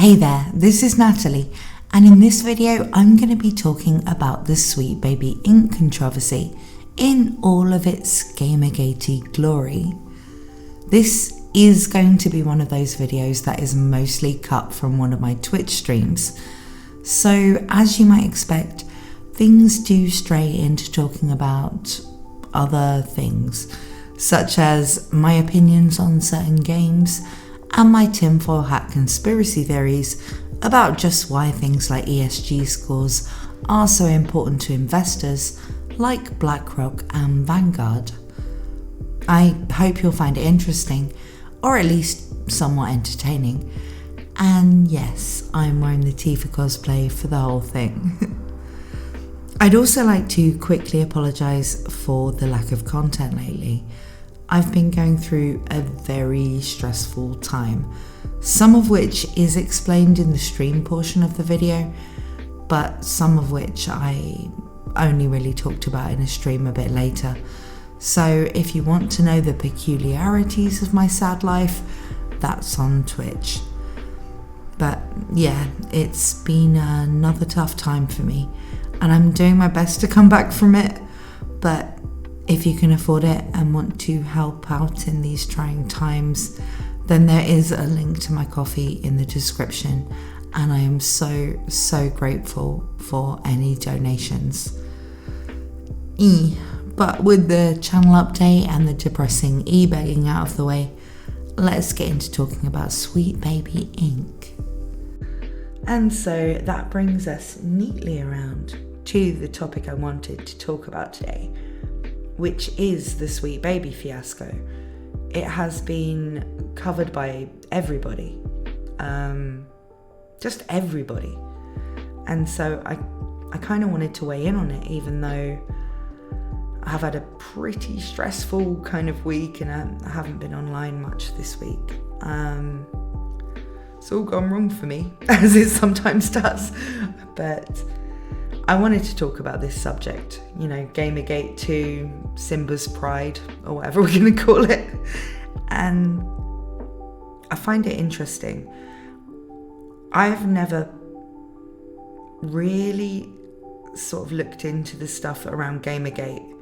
Hey there, this is Natalie, and in this video I'm going to be talking about the Sweet Baby Inc. controversy in all of its Gamergatey glory. This is going to be one of those videos that is mostly cut from one of my Twitch streams, so as you might expect, things do stray into talking about other things, such as my opinions on certain games and my tinfoil hat conspiracy theories about just why things like ESG scores are so important to investors like BlackRock and Vanguard. I hope you'll find it interesting, or at least somewhat entertaining. And yes, I'm wearing the Tifa cosplay for the whole thing. I'd also like to quickly apologise for the lack of content lately. I've been going through a very stressful time, some of which is explained in the stream portion of the video, but some of which I only really talked about in a stream a bit later. So if you want to know the peculiarities of my sad life, that's on Twitch. But yeah, it's been another tough time for me, and I'm doing my best to come back from it, but if you can afford it and want to help out in these trying times, then there is a link to my coffee in the description, and I am so grateful for any donations. But with the channel update and the depressing e-begging out of the way, let's get into talking about Sweet Baby Inc. And so that brings us neatly around to the topic I wanted to talk about today, which is the Sweet Baby fiasco. It has been covered by everybody, just everybody. And so I kind of wanted to weigh in on it, even though I have had a pretty stressful kind of week and I haven't been online much this week. It's all gone wrong for me, as it sometimes does, but I wanted to talk about this subject, Gamergate 2, Simba's Pride, or whatever we're going to call it. And I find it interesting. I've never really sort of looked into the stuff around Gamergate.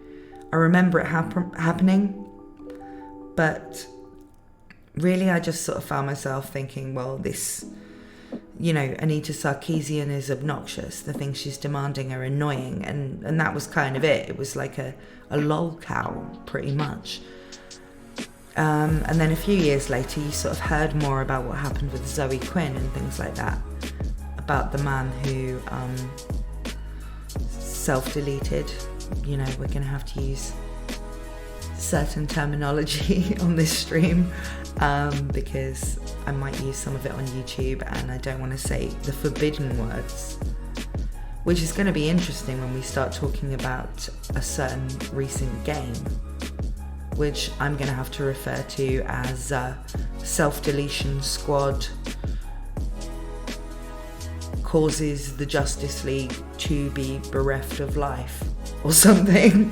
I remember it happening, but really I just sort of found myself thinking, well, this... Anita Sarkeesian is obnoxious. The things she's demanding are annoying. And that was kind of it. It was like a lolcow, pretty much. And then a few years later, you sort of heard more about what happened with Zoe Quinn and things like that. About the man who self-deleted. We're going to have to use certain terminology on this stream because I might use some of it on YouTube and I don't want to say the forbidden words, which is going to be interesting when we start talking about a certain recent game, which I'm going to have to refer to as Self-Deletion Squad causes the Justice League to be bereft of life or something,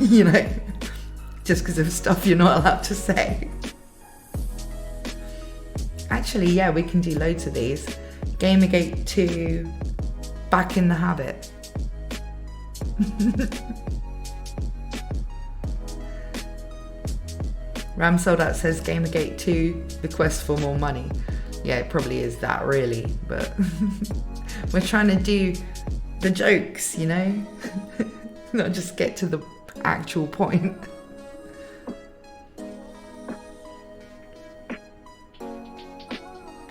just because of stuff you're not allowed to say. Actually, yeah, we can do loads of these. Gamergate 2, Back in the Habit. Ram Soldat says Gamergate 2, the quest for more money. Yeah, it probably is that, really, but we're trying to do the jokes, not just get to the actual point.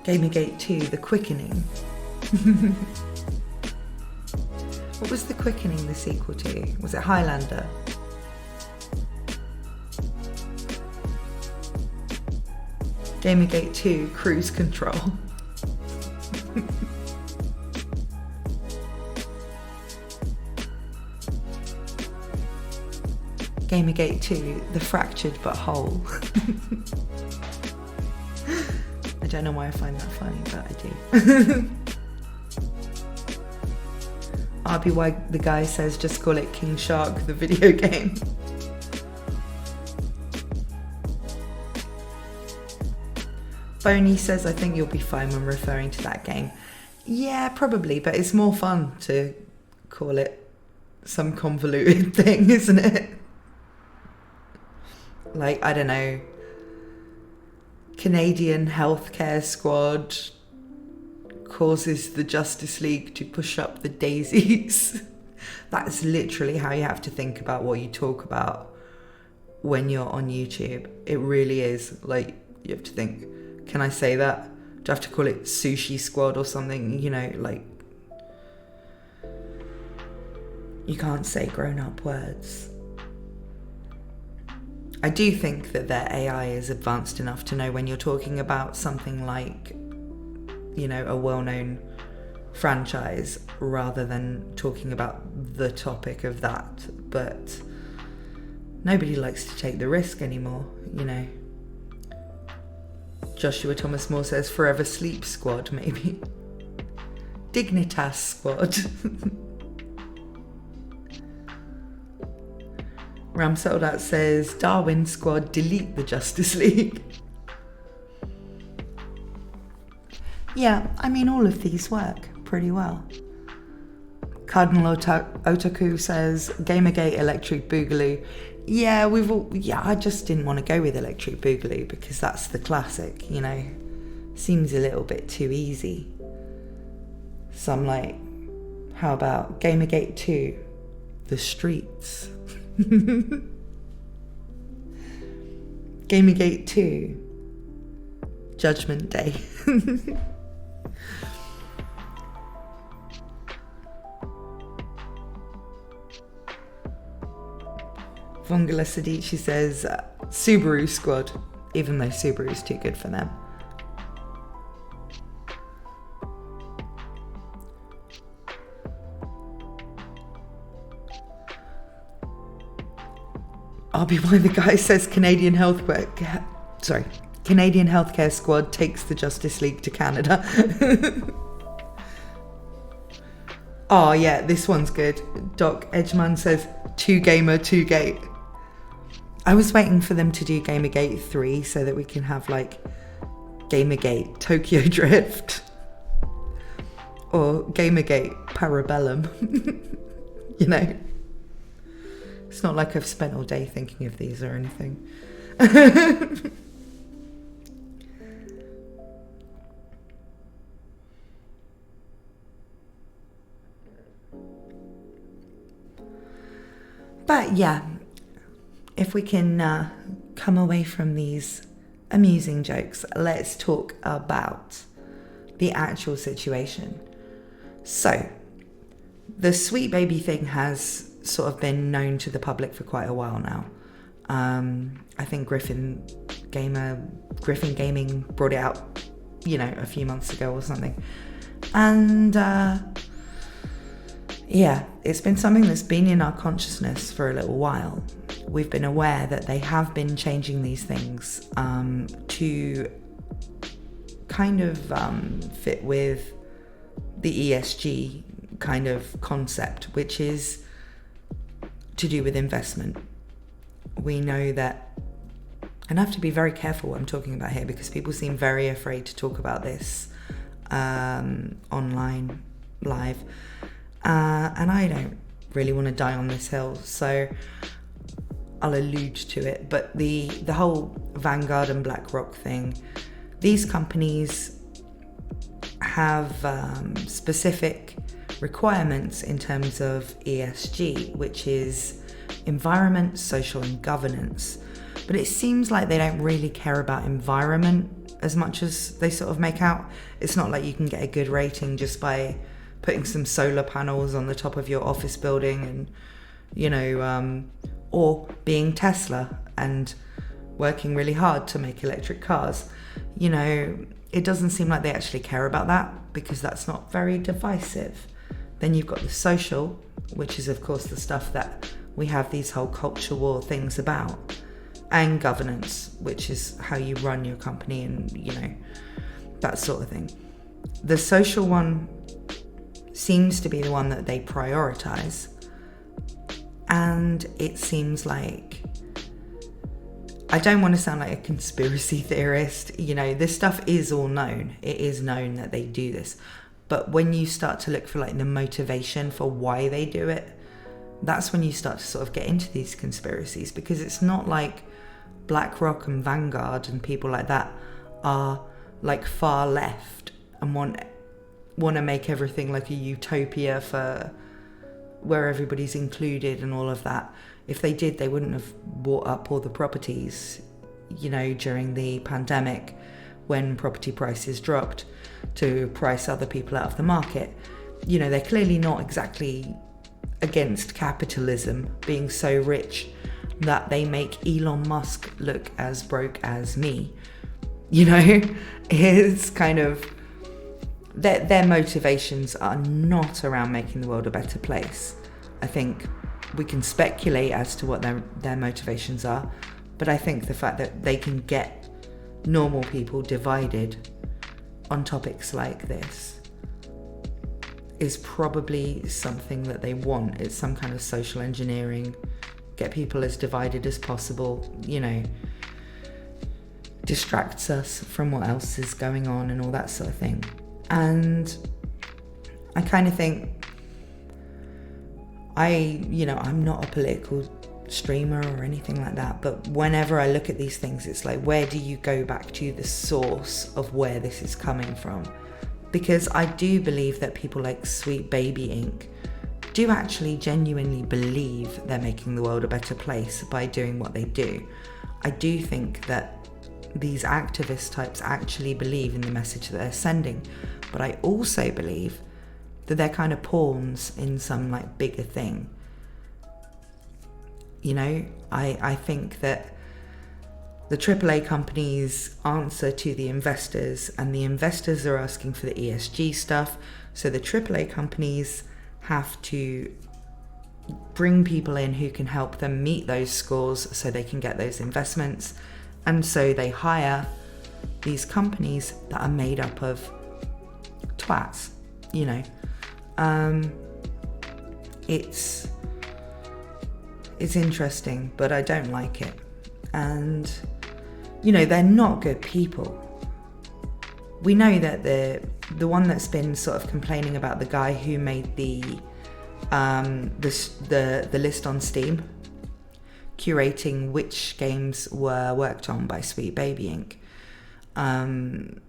Gamergate 2, The Quickening. What was The Quickening the sequel to? Was it Highlander? Gamergate 2, Cruise Control. Gamergate 2, The Fractured But Whole. I don't know why I find that funny, but I do. RBY the guy says just call it King Shark, the video game. Boney says I think you'll be fine when referring to that game. Yeah, probably, but it's more fun to call it some convoluted thing, isn't it? Like, I don't know, Canadian healthcare squad causes the Justice League to push up the daisies. That's literally how you have to think about what you talk about when you're on YouTube. It really is. Like, you have to think, can I say that? Do I have to call it Sushi Squad or something? You know, like, you can't say grown-up words. I do think that their AI is advanced enough to know when you're talking about something like, you know, a well-known franchise rather than talking about the topic of that. But nobody likes to take the risk anymore, you know. Joshua Thomas Moore says Forever Sleep Squad, maybe. Dignitas Squad. Ram Soldat says Darwin Squad, delete the Justice League. Yeah, I mean, all of these work pretty well. Cardinal Otaku says Gamergate Electric Boogaloo. Yeah, I just didn't want to go with Electric Boogaloo because that's the classic, you know. Seems a little bit too easy. So I'm like, how about Gamergate 2, The Streets? Gamergate 2, Judgment Day. Vongala Sadichi says Subaru Squad, even though Subaru's too good for them. RBY the guy says Canadian Healthcare Squad takes the Justice League to Canada. Oh yeah, this one's good. Doc Edgeman says 2 gamer, 2 gate. I was waiting for them to do Gamergate 3 so that we can have like Gamergate Tokyo Drift or Gamergate Parabellum. You know, it's not like I've spent all day thinking of these or anything. But yeah, if we can come away from these amusing jokes, let's talk about the actual situation. So, the Sweet Baby thing has sort of been known to the public for quite a while now. I think Griffin Gaming brought it out, you know, a few months ago or something. And yeah, it's been something that's been in our consciousness for a little while. We've been aware that they have been changing these things to kind of fit with the ESG kind of concept, which is to do with investment. We know that, and I have to be very careful what I'm talking about here because people seem very afraid to talk about this online, live. And I don't really want to die on this hill, so I'll allude to it. But the whole Vanguard and BlackRock thing, these companies have specific requirements in terms of ESG, which is environment, social and governance. But it seems like they don't really care about environment as much as they sort of make out. It's not like you can get a good rating just by putting some solar panels on the top of your office building and, you know, or being Tesla and working really hard to make electric cars. You know, it doesn't seem like they actually care about that because that's not very divisive. Then you've got the social, which is of course the stuff that we have these whole culture war things about, and governance, which is how you run your company and, you know, that sort of thing. The social one seems to be the one that they prioritize, and it seems like, I don't want to sound like a conspiracy theorist, you know, this stuff is all known. It is known that they do this, But when you start to look for like the motivation for why they do it, that's when you start to sort of get into these conspiracies, because it's not like BlackRock and Vanguard and people like that are like far left and want to make everything like a utopia for where everybody's included and all of that. If they did, they wouldn't have bought up all the properties, you know, during the pandemic when property prices dropped to price other people out of the market. You know, they're clearly not exactly against capitalism being so rich that they make Elon Musk look as broke as me. You know, it's kind of their motivations are not around making the world a better place. I think we can speculate as to what their motivations are, but I think the fact that they can get normal people divided on topics like this is probably something that they want. It's some kind of social engineering, get people as divided as possible, you know, distracts us from what else is going on and all that sort of thing. And I kind of think I'm not a political streamer or anything like that, but whenever I look at these things, it's like, where do you go back to the source of where this is coming from? Because I do believe that people like Sweet Baby Inc. do actually genuinely believe they're making the world a better place by doing what they do. I do think that these activist types actually believe in the message that they're sending, but I also believe that they're kind of pawns in some like bigger thing. You know, I think that the AAA companies answer to the investors, and the investors are asking for the ESG stuff, so the AAA companies have to bring people in who can help them meet those scores so they can get those investments. And so they hire these companies that are made up of twats, you know. It's interesting, but I don't like it. And, you know, they're not good people. We know that the one that's been sort of complaining about the guy who made the list on Steam, curating which games were worked on by Sweet Baby Inc.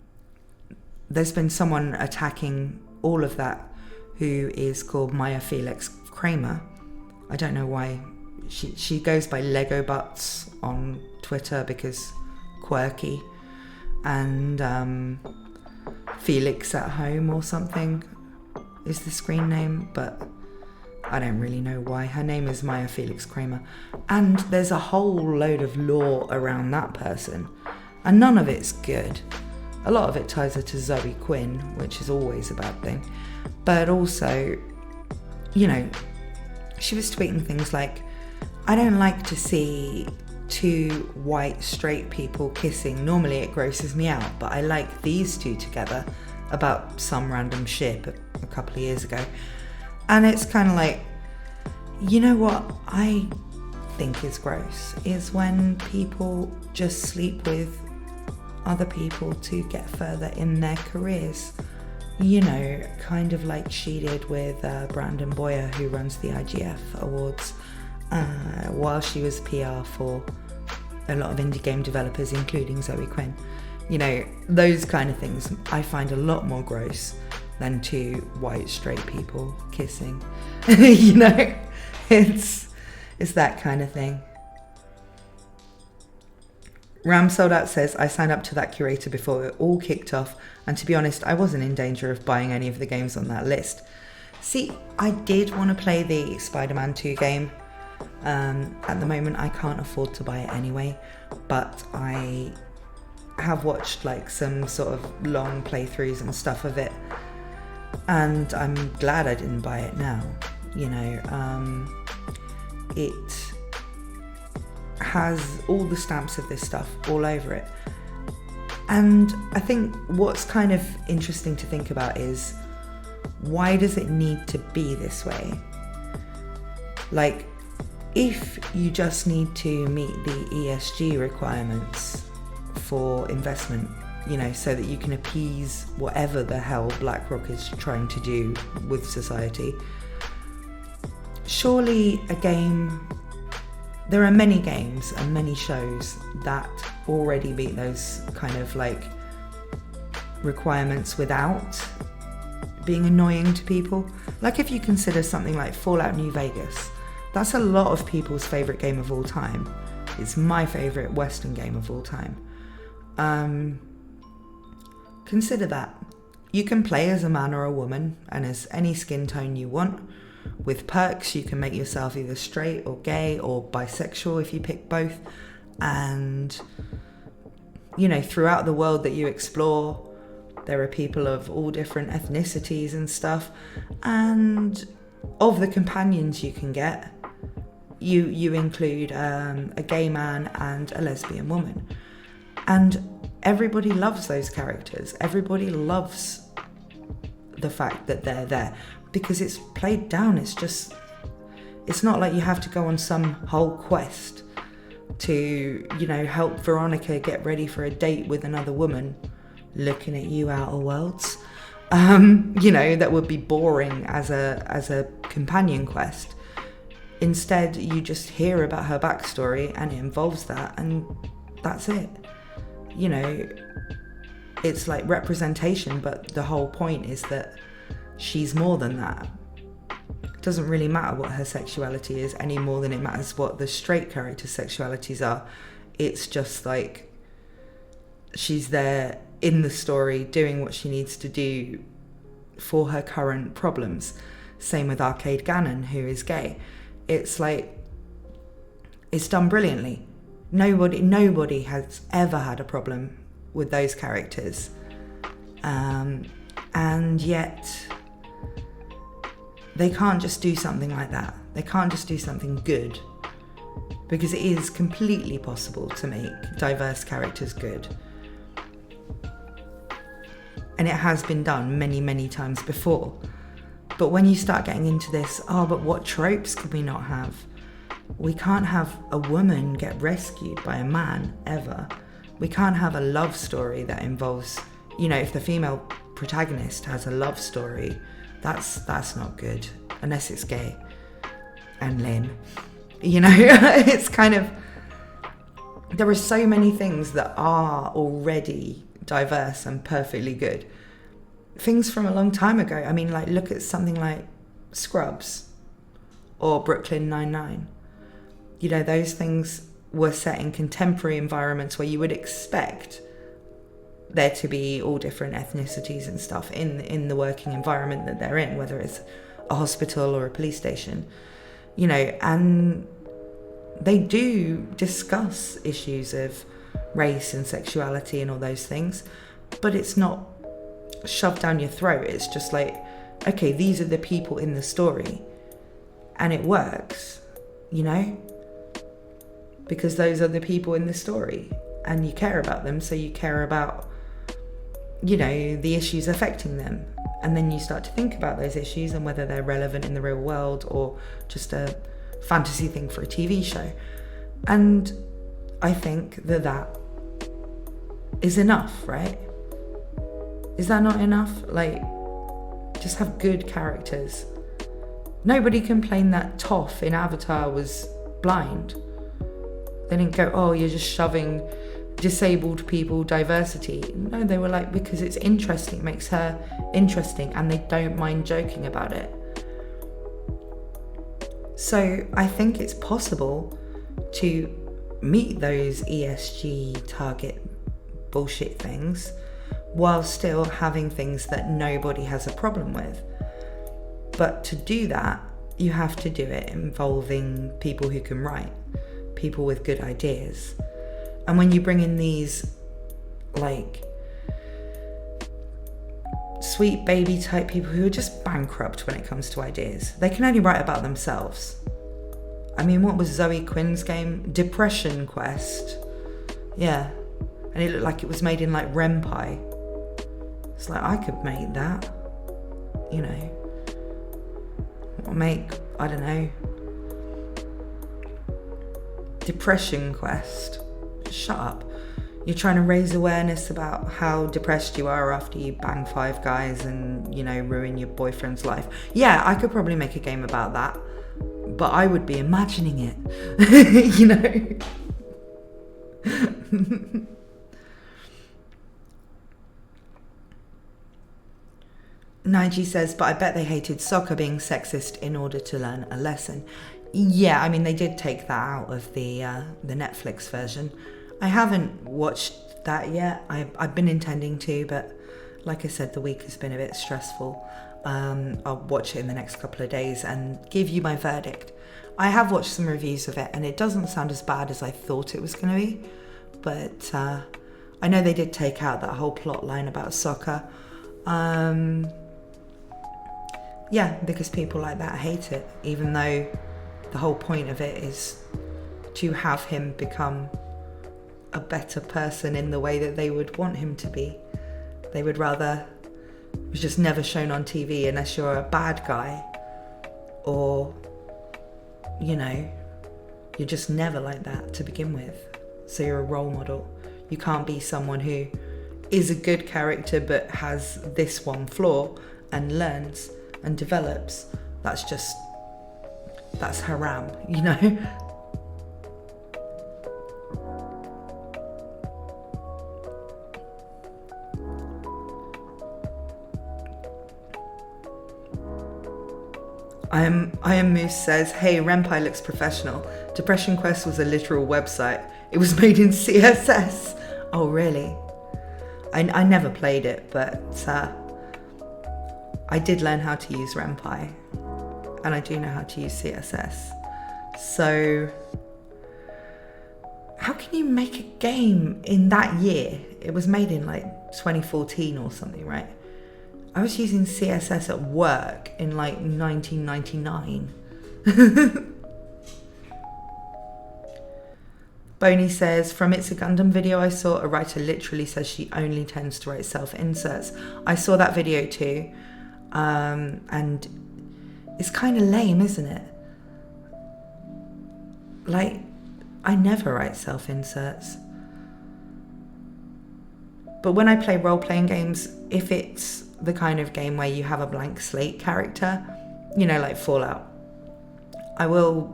There's been someone attacking all of that who is called Maya Felix Kramer. I don't know why. She goes by Lego Butts on Twitter because quirky, and Felix at Home or something is the screen name, but I don't really know why. Her name is Maya Felix Kramer, and there's a whole load of lore around that person, and none of it's good. A lot of it ties her to Zoe Quinn, which is always a bad thing, but also, you know, she was tweeting things like, I don't like to see two white straight people kissing. Normally it grosses me out, but I like these two together, about some random shit a couple of years ago. And it's kind of like, you know what I think is gross is when people just sleep with other people to get further in their careers. You know, kind of like she did with Brandon Boyer, who runs the IGF Awards, while she was PR for a lot of indie game developers, including Zoe Quinn. You know, those kind of things I find a lot more gross than two white straight people kissing. You know, it's that kind of thing. Ram Sold Out says, I signed up to that curator before it all kicked off, and to be honest, I wasn't in danger of buying any of the games on that list. See, I did want to play the Spider-Man 2 game. At the moment, I can't afford to buy it anyway, but I have watched like some sort of long playthroughs and stuff of it, and I'm glad I didn't buy it now. You know, it has all the stamps of this stuff all over it. And I think what's kind of interesting to think about is, why does it need to be this way? Like, if you just need to meet the ESG requirements for investment, so that you can appease whatever the hell BlackRock is trying to do with society. Surely there are many games and many shows that already meet those kind of like requirements without being annoying to people. Like if you consider something like Fallout New Vegas, that's a lot of people's favourite game of all time. It's my favourite Western game of all time. Consider that. You can play as a man or a woman and as any skin tone you want. With perks, you can make yourself either straight or gay or bisexual if you pick both. And, throughout the world that you explore, there are people of all different ethnicities and stuff. And of the companions you can get, you include a gay man and a lesbian woman. And everybody loves those characters. Everybody loves the fact that they're there because it's played down. It's not like you have to go on some whole quest to, help Veronica get ready for a date with another woman. Looking at you, Outer Worlds. That would be boring as a companion quest. Instead, you just hear about her backstory and it involves that, and that's it. It's like representation, but the whole point is that she's more than that. It doesn't really matter what her sexuality is any more than it matters what the straight character's sexualities are. It's just like she's there in the story doing what she needs to do for her current problems. Same with Arcade Gannon, who is gay. It's like, it's done brilliantly. Nobody has ever had a problem with those characters. And yet, they can't just do something like that. They can't just do something good. Because it is completely possible to make diverse characters good. And it has been done many, many times before. But when you start getting into this, but what tropes could we not have? We can't have a woman get rescued by a man, ever. We can't have a love story that involves, if the female protagonist has a love story, that's not good, unless it's gay and lame. It's kind of, there are so many things that are already diverse and perfectly good. Things from a long time ago. I mean, look at something like Scrubs or Brooklyn Nine-Nine. Those things were set in contemporary environments where you would expect there to be all different ethnicities and stuff in the working environment that they're in, whether it's a hospital or a police station, and they do discuss issues of race and sexuality and all those things, but it's not shoved down your throat. It's just like, okay, these are the people in the story, and it works, because those are the people in the story, and you care about them, so you care about, the issues affecting them, and then you start to think about those issues and whether they're relevant in the real world or just a fantasy thing for a TV show. And I think that is enough, right? Is that not enough? Just have good characters. Nobody complained that Toph in Avatar was blind. They didn't go, you're just shoving disabled people diversity. No, they were like, because it's interesting, it makes her interesting, and they don't mind joking about it. So I think it's possible to meet those ESG target bullshit things while still having things that nobody has a problem with. But to do that, you have to do it involving people who can write, people with good ideas. And when you bring in these sweet baby type people who are just bankrupt when it comes to ideas, they can only write about themselves. I mean, what was Zoe Quinn's game? Depression Quest. Yeah. And it looked like it was made in Ren'Py. It's like, I could make that. Or make, I don't know, Depression Quest. Shut up. You're trying to raise awareness about how depressed you are after you bang 5 guys and, you know, ruin your boyfriend's life. Yeah, I could probably make a game about that, but I would be imagining it, you know. Nige says, but I bet they hated soccer being sexist in order to learn a lesson. Yeah, I mean, they did take that out of the Netflix version. I haven't watched that yet. I've been intending to, but like I said, the week has been a bit stressful. I'll watch it in the next couple of days and give you my verdict. I have watched some reviews of it, and it doesn't sound as bad as I thought it was going to be. But I know they did take out that whole plot line about soccer. Yeah, because people like that hate it, even though the whole point of it is to have him become a better person in the way that they would want him to be. They would rather it was just never shown on TV unless you're a bad guy, or, you know, you're just never like that to begin with. So you're a role model. You can't be someone who is a good character but has this one flaw and learns and develops. That's haram, you know. I am Moose says, hey, Renpai looks professional. Depression Quest was a literal website. It was made in CSS. Oh, really? I never played it, but I did learn how to use Renpai, and I do know how to use CSS. So how can you make a game in that year? It was made in like 2014 or something, right? I was using CSS at work in like 1999. Boney says, from It's a Gundam video I saw, a writer literally says she only tends to write self-inserts. I saw that video too. And it's kind of lame, isn't it? Like, I never write self-inserts. But when I play role-playing games, if it's the kind of game where you have a blank slate character, you know, like Fallout, I will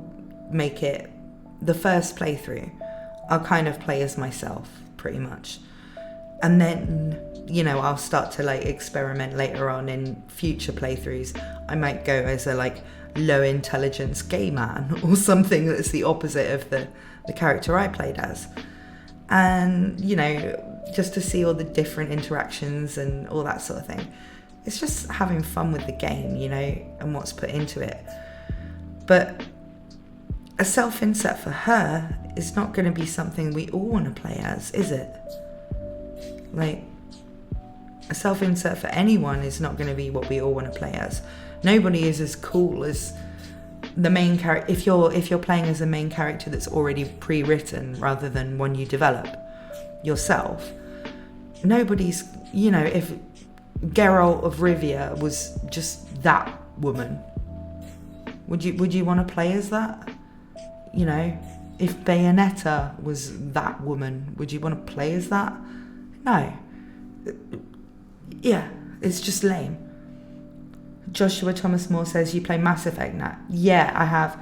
make it the first playthrough. I'll kind of play as myself, pretty much. And then, you know, I'll start to like experiment later on in future playthroughs. I might go as a like low intelligence gay man or something that's the opposite of the character I played as. And, you know, just to see all the different interactions and all that sort of thing. It's just having fun with the game, you know, and what's put into it. But a self-insert for her is not going to be something we all want to play as, is it? Like, a self-insert for anyone is not going to be what we all want to play as. Nobody is as cool as the main character. If you're playing as a main character that's already pre-written rather than one you develop yourself, nobody's, you know, if Geralt of Rivia was just that woman, would you want to play as that? You know, if Bayonetta was that woman, would you want to play as that? No. Yeah, it's just lame. Joshua Thomas Moore says, you play Mass Effect now? Yeah, I have.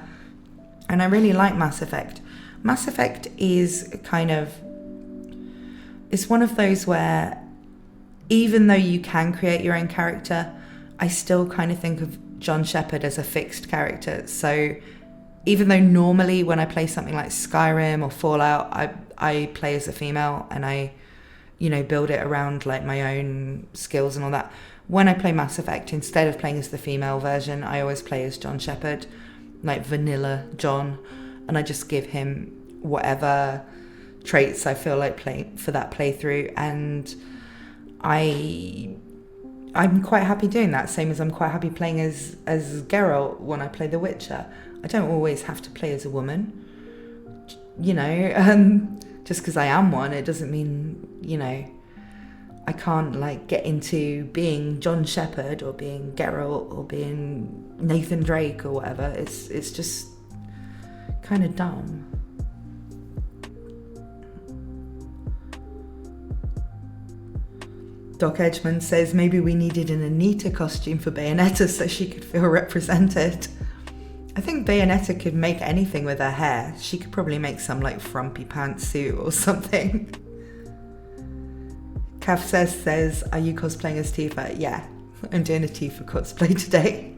And I really like Mass Effect. Mass Effect is kind of, it's one of those where even though you can create your own character, I still kind of think of John Shepard as a fixed character. So even though normally when I play something like Skyrim or Fallout, I play as a female and I, you know, build it around like my own skills and all that. When I play Mass Effect, instead of playing as the female version, I always play as John Shepard, like vanilla John, and I just give him whatever traits I feel like playing for that playthrough, and I'm quite happy doing that, same as I'm quite happy playing as Geralt when I play The Witcher. I don't always have to play as a woman, you know, just because I am one, it doesn't mean, you know, I can't like get into being John Shepard or being Geralt or being Nathan Drake or whatever. It's just kind of dumb. Doc Edgman says maybe we needed an Anita costume for Bayonetta so she could feel represented. I think Bayonetta could make anything with her hair. She could probably make some like frumpy pantsuit or something. Kav says, are you cosplaying as Tifa? Yeah, I'm doing a Tifa cosplay today.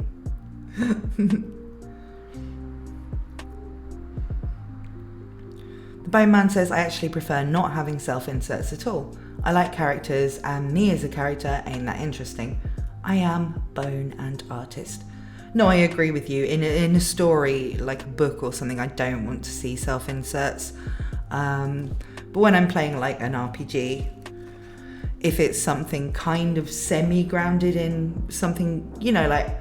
The Bone Man says, I actually prefer not having self-inserts at all. I like characters, and me as a character ain't that interesting. I am bone and artist. No, I agree with you. In a story, like a book or something, I don't want to see self-inserts. But when I'm playing like an RPG, if it's something kind of semi-grounded in something, you know, like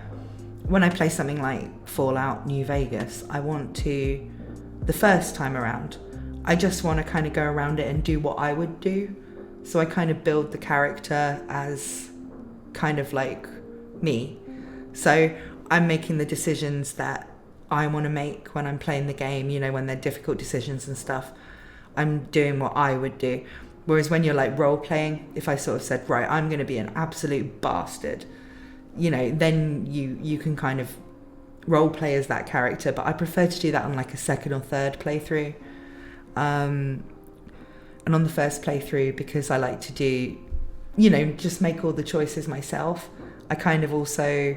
when I play something like Fallout New Vegas, I want to, the first time around, I just want to kind of go around it and do what I would do. So I kind of build the character as kind of like me. So I'm making the decisions that I want to make when I'm playing the game, you know, when they're difficult decisions and stuff. I'm doing what I would do. Whereas when you're like role playing, if I sort of said, right, I'm going to be an absolute bastard, you know, then you can kind of role play as that character. But I prefer to do that on like a second or third playthrough. And on the first playthrough, because I like to do, you know, just make all the choices myself, I kind of also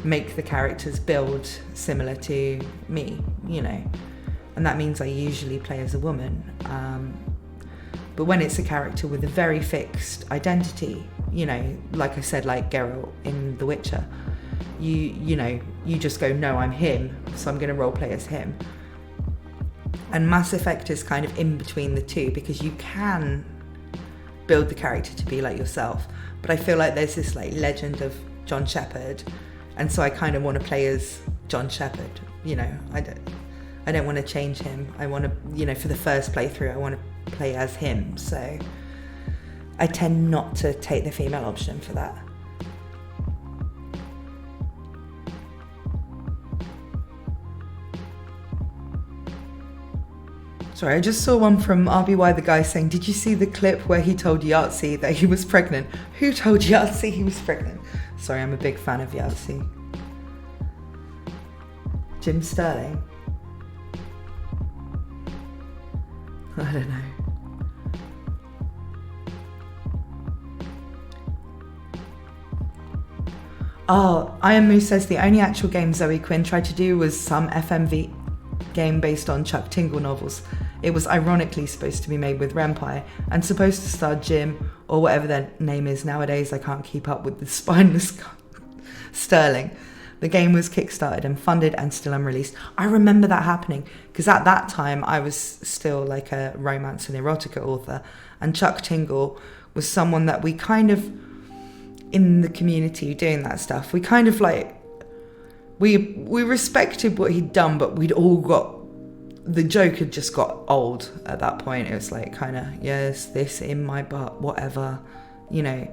make the characters build similar to me, you know, and that means I usually play as a woman. But when it's a character with a very fixed identity, you know, like I said, like Geralt in The Witcher, you know, you just go, no, I'm him, so I'm going to roleplay as him. And Mass Effect is kind of in between the two, because you can build the character to be like yourself, but I feel like there's this like legend of John Shepherd, and so I kind of want to play as John Shepherd, you know. I don't want to change him. I want to, you know, for the first playthrough, I want to play as him. So I tend not to take the female option for that. Sorry, I just saw one from RBY, the guy saying, did you see the clip where he told Yahtzee that he was pregnant? Who told Yahtzee he was pregnant? Sorry, I'm a big fan of Yahtzee. Jim Sterling? I don't know. Oh, Iron Moose says the only actual game Zoe Quinn tried to do was some FMV game based on Chuck Tingle novels. It was ironically supposed to be made with Renpai and supposed to star Jim, or whatever their name is nowadays. I can't keep up with the spineless Sterling. The game was kickstarted and funded and still unreleased. I remember that happening because at that time I was still like a romance and erotica author, and Chuck Tingle was someone that we kind of, in the community doing that stuff, we kind of like, we respected what he'd done, but we'd all got, the joke had just got old at that point. It was like kind of, yes, this in my butt, whatever, you know.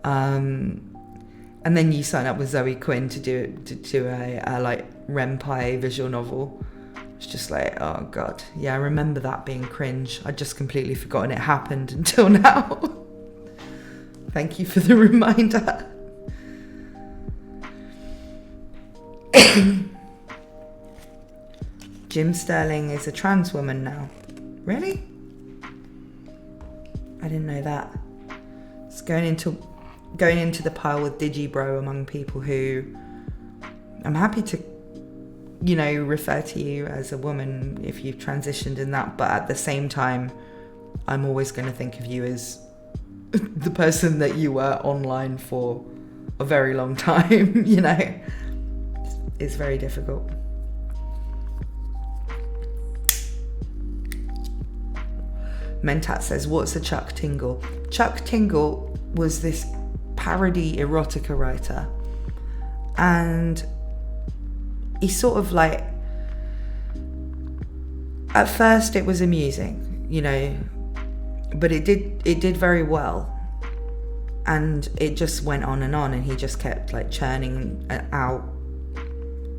And then you sign up with Zoe Quinn to do a like Renpai visual novel. It's just like, oh god, yeah, I remember that being cringe. I'd just completely forgotten it happened until now. Thank you for the reminder. Jim Sterling is a trans woman now. Really? I didn't know that. It's going into the pile with Digibro among people who, I'm happy to, you know, refer to you as a woman if you've transitioned in that, but at the same time, I'm always going to think of you as the person that you were online for a very long time, you know. It's very difficult. Mentat says, what's a Chuck Tingle? Chuck Tingle was this parody erotica writer, and he sort of like, at first it was amusing, you know, but it did very well, and it just went on, and he just kept like churning out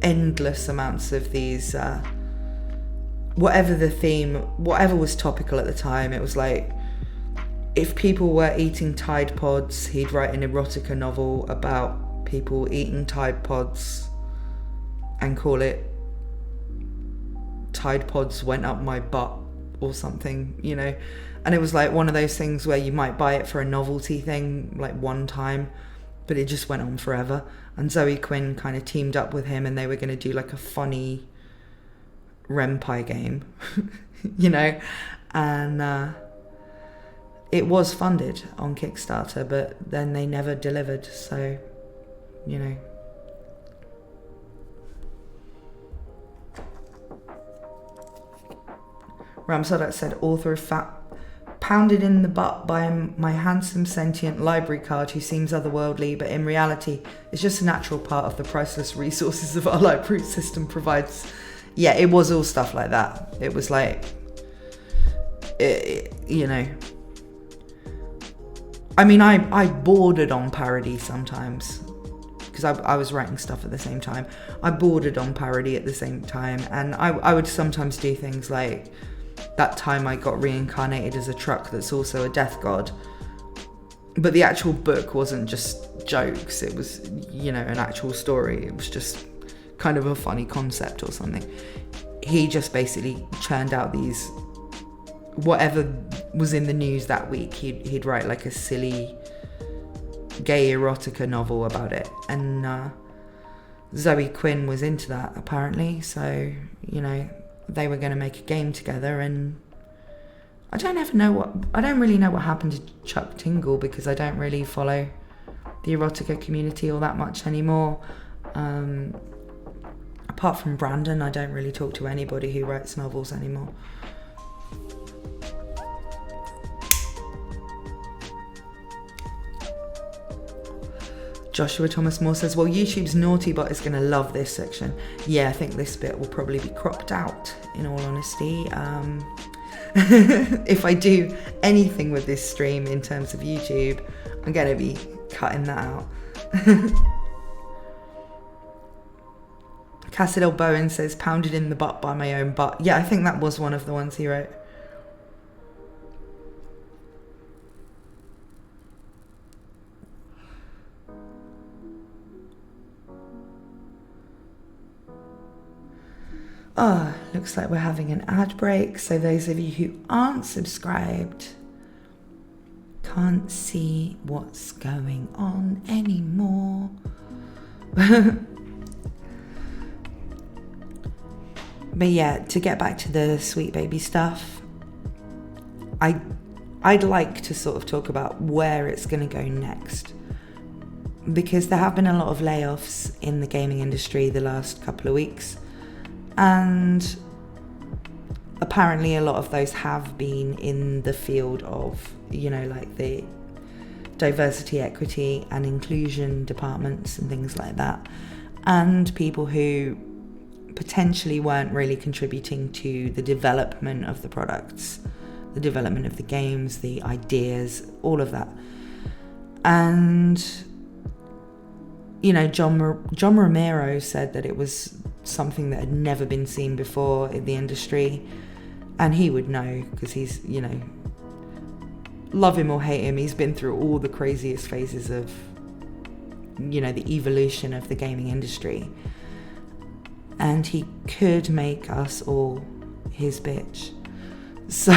endless amounts of these whatever the theme, whatever was topical at the time. It was like if people were eating Tide Pods, he'd write an erotica novel about people eating Tide Pods and call it Tide Pods Went Up My Butt or something, you know. And it was like one of those things where you might buy it for a novelty thing, like one time, but it just went on forever. And Zoe Quinn kind of teamed up with him, and they were going to do like a funny Renpai game, you know. And it was funded on Kickstarter, but then they never delivered, so, you know. Ramsadak said, author of pounded in the butt by my handsome sentient library card who seems otherworldly, but in reality is just a natural part of the priceless resources of our library system provides. Yeah, it was all stuff like that. It was like, you know. I mean, I bordered on parody sometimes, because I was writing stuff at the same time. I bordered on parody at the same time, and I would sometimes do things like, that time I got reincarnated as a truck that's also a death god. But the actual book wasn't just jokes, it was, you know, an actual story. It was just kind of a funny concept or something. He just basically churned out these, whatever was in the news that week, he'd write like a silly gay erotica novel about it. And Zoe Quinn was into that, apparently. So, you know, they were going to make a game together, and I don't really know what happened to Chuck Tingle, because I don't really follow the erotica community all that much anymore. Apart from Brandon, I don't really talk to anybody who writes novels anymore. Joshua Thomas Moore says, well, YouTube's naughty bot is going to love this section. Yeah, I think this bit will probably be cropped out, in all honesty. If I do anything with this stream in terms of YouTube, I'm going to be cutting that out. Cassidel Bowen says, pounded in the butt by my own butt. Yeah, I think that was one of the ones he wrote. Oh, looks like we're having an ad break. So those of you who aren't subscribed can't see what's going on anymore. But yeah, to get back to the Sweet Baby stuff, I'd like to sort of talk about where it's going to go next. Because there have been a lot of layoffs in the gaming industry the last couple of weeks. And apparently a lot of those have been in the field of, you know, like the diversity, equity and inclusion departments and things like that. And people who potentially weren't really contributing to the development of the products, the development of the games, the ideas, all of that. And, you know, John Romero said that it was something that had never been seen before in the industry, and he would know, because he's, you know, love him or hate him, he's been through all the craziest phases of, you know, the evolution of the gaming industry, and he could make us all his bitch. So,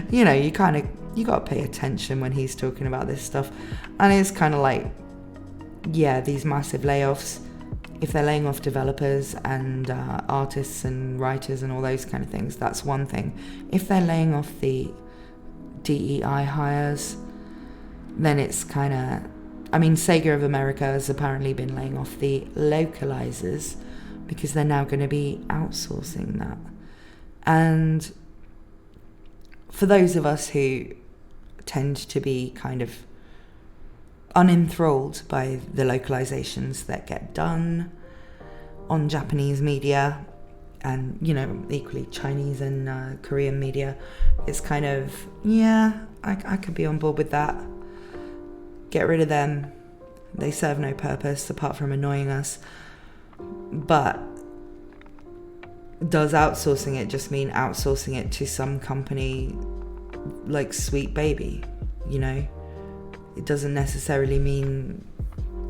you know, you got to pay attention when he's talking about this stuff. And it's kind of like, yeah, these massive layoffs, if they're laying off developers and artists and writers and all those kind of things, that's one thing. If they're laying off the DEI hires, then it's kind of, I mean, Sega of America has apparently been laying off the localizers because they're now going to be outsourcing that. And for those of us who tend to be kind of unenthralled by the localizations that get done on Japanese media, and, you know, equally Chinese and Korean media, it's kind of, yeah, I could be on board with that. Get rid of them. They serve no purpose apart from annoying us. But does outsourcing it just mean outsourcing it to some company like sweet baby, you know? It doesn't necessarily mean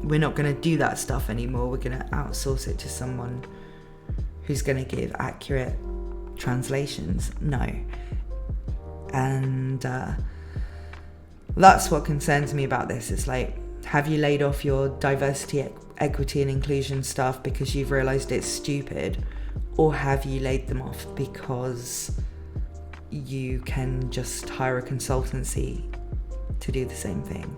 we're not going to do that stuff anymore. We're going to outsource it to someone who's going to give accurate translations. No. And that's what concerns me about this. It's like, have you laid off your diversity, equity and inclusion stuff because you've realised it's stupid? Or have you laid them off because you can just hire a consultancy to do the same thing?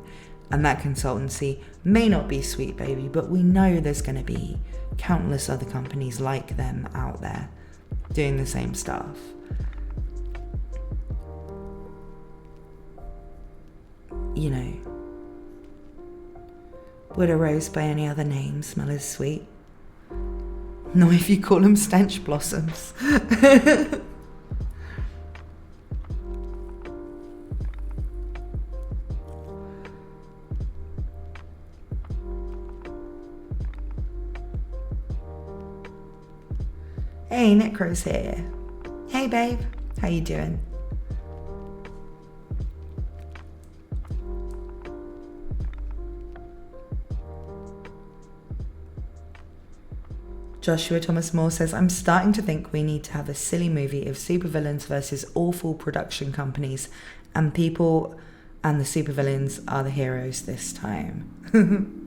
And that consultancy may not be Sweet Baby, but we know there's going to be countless other companies like them out there doing the same stuff. You know, would a rose by any other name smell as sweet? Not if you call them stench blossoms. Hey, Necro's here. Hey babe, how you doing? Joshua Thomas Moore says, I'm starting to think we need to have a silly movie of supervillains versus awful production companies, and people and the supervillains are the heroes this time.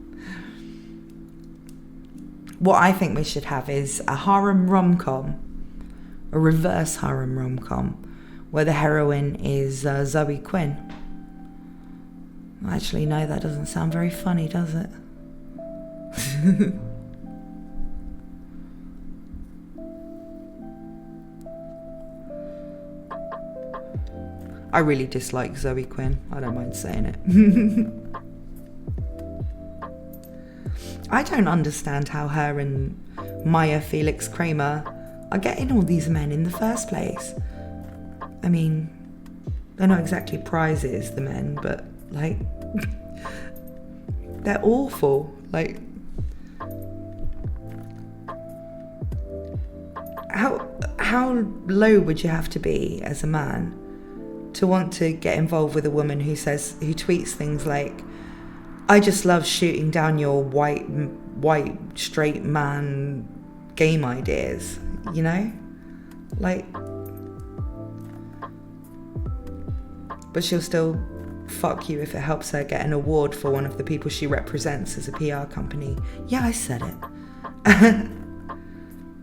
What I think we should have is a harem rom-com, a reverse harem rom-com, where the heroine is Zoe Quinn. Actually, no, that doesn't sound very funny, does it? I really dislike Zoe Quinn. I don't mind saying it. I don't understand how her and Maya Felix Kramer are getting all these men in the first place. I mean, they're not exactly prizes, the men, but, like, they're awful. Like, how low would you have to be as a man to want to get involved with a woman who tweets things like, I just love shooting down your white straight man game ideas, you know? Like, but she'll still fuck you if it helps her get an award for one of the people she represents as a PR company. Yeah, I said it.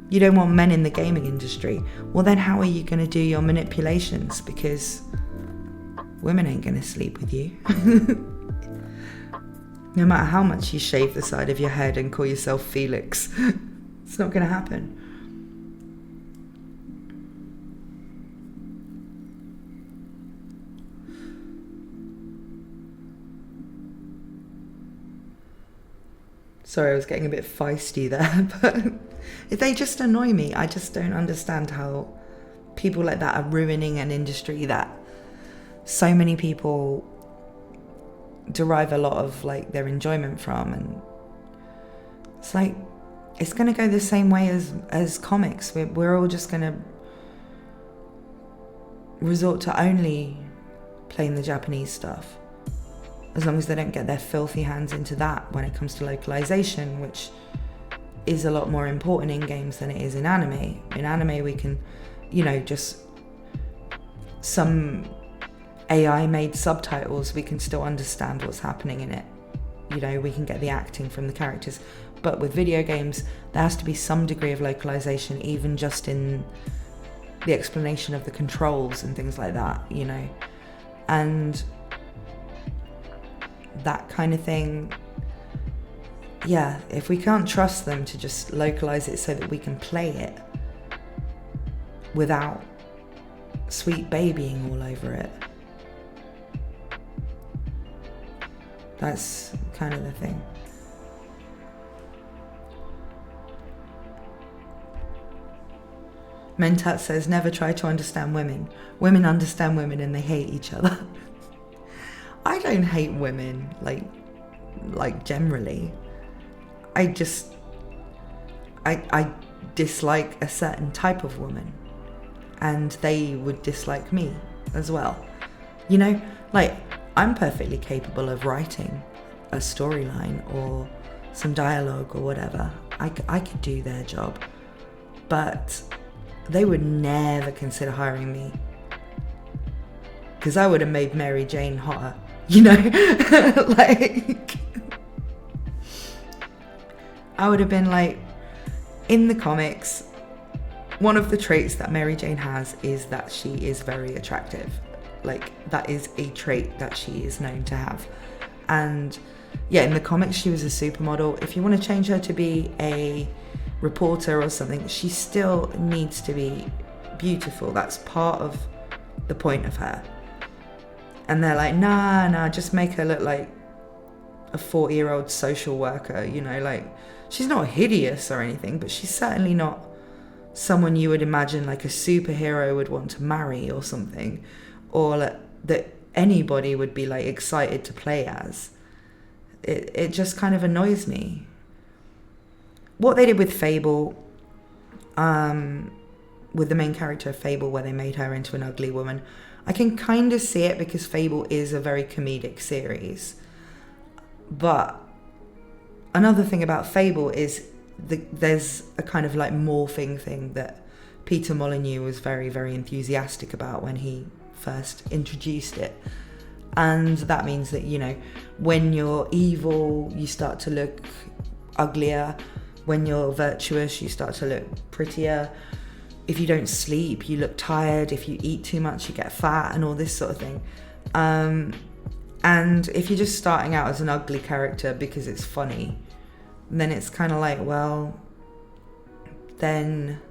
You don't want men in the gaming industry. Well, then how are you going to do your manipulations? Because women ain't going to sleep with you. No matter how much you shave the side of your head and call yourself Felix, it's not going to happen. Sorry, I was getting a bit feisty there, but they just annoy me. I just don't understand how people like that are ruining an industry that so many people derive a lot of like their enjoyment from. And it's like, it's going to go the same way as comics. We're all just going to resort to only playing the Japanese stuff, as long as they don't get their filthy hands into that when it comes to localization, which is a lot more important in games than it is in anime. In anime, we can, just some AI-made subtitles, we can still understand what's happening in it. We can get the acting from the characters. But with video games, there has to be some degree of localization, even just in the explanation of the controls and things like that, And that kind of thing, yeah, if we can't trust them to just localize it so that we can play it without sweet babying all over it, that's kind of the thing. Mentat says, never try to understand women. Women understand women and they hate each other. I don't hate women, like generally. I dislike a certain type of woman, and they would dislike me as well. You know, like, I'm perfectly capable of writing a storyline or some dialogue or whatever. I could do their job, but they would never consider hiring me, because I would have made Mary Jane hotter, you know? Like, I would have been like, in the comics, one of the traits that Mary Jane has is that she is very attractive. Like, that is a trait that she is known to have. And yeah, in the comics, she was a supermodel. If you want to change her to be a reporter or something, she still needs to be beautiful. That's part of the point of her. And they're like, nah, just make her look like a 40-year-old social worker, you know, like, she's not hideous or anything, but she's certainly not someone you would imagine like a superhero would want to marry or something, or that anybody would be like excited to play as. It just kind of annoys me. What they did with Fable, with the main character of Fable, where they made her into an ugly woman, I can kind of see it because Fable is a very comedic series. But another thing about Fable is there's a kind of like morphing thing that Peter Molyneux was very, very enthusiastic about when he first introduced it. And that means that, you know, when you're evil, you start to look uglier. When you're virtuous, you start to look prettier. If you don't sleep, you look tired. If you eat too much, you get fat, and all this sort of thing. And if you're just starting out as an ugly character because it's funny, then it's kind of like, well, then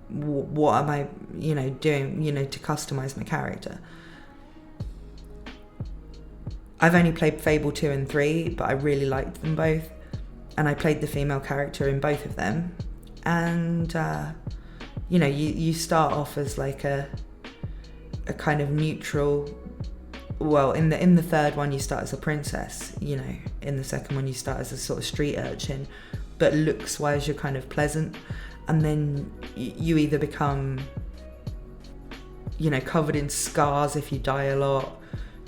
what am I, you know, doing, you know, to customize my character? I've only played Fable 2 and 3, but I really liked them both. And I played the female character in both of them. And, you know, you start off as like a kind of neutral. Well, in the third one, you start as a princess, you know. In the second one, you start as a sort of street urchin. But looks-wise, you're kind of pleasant. And then you either become, you know, covered in scars if you die a lot.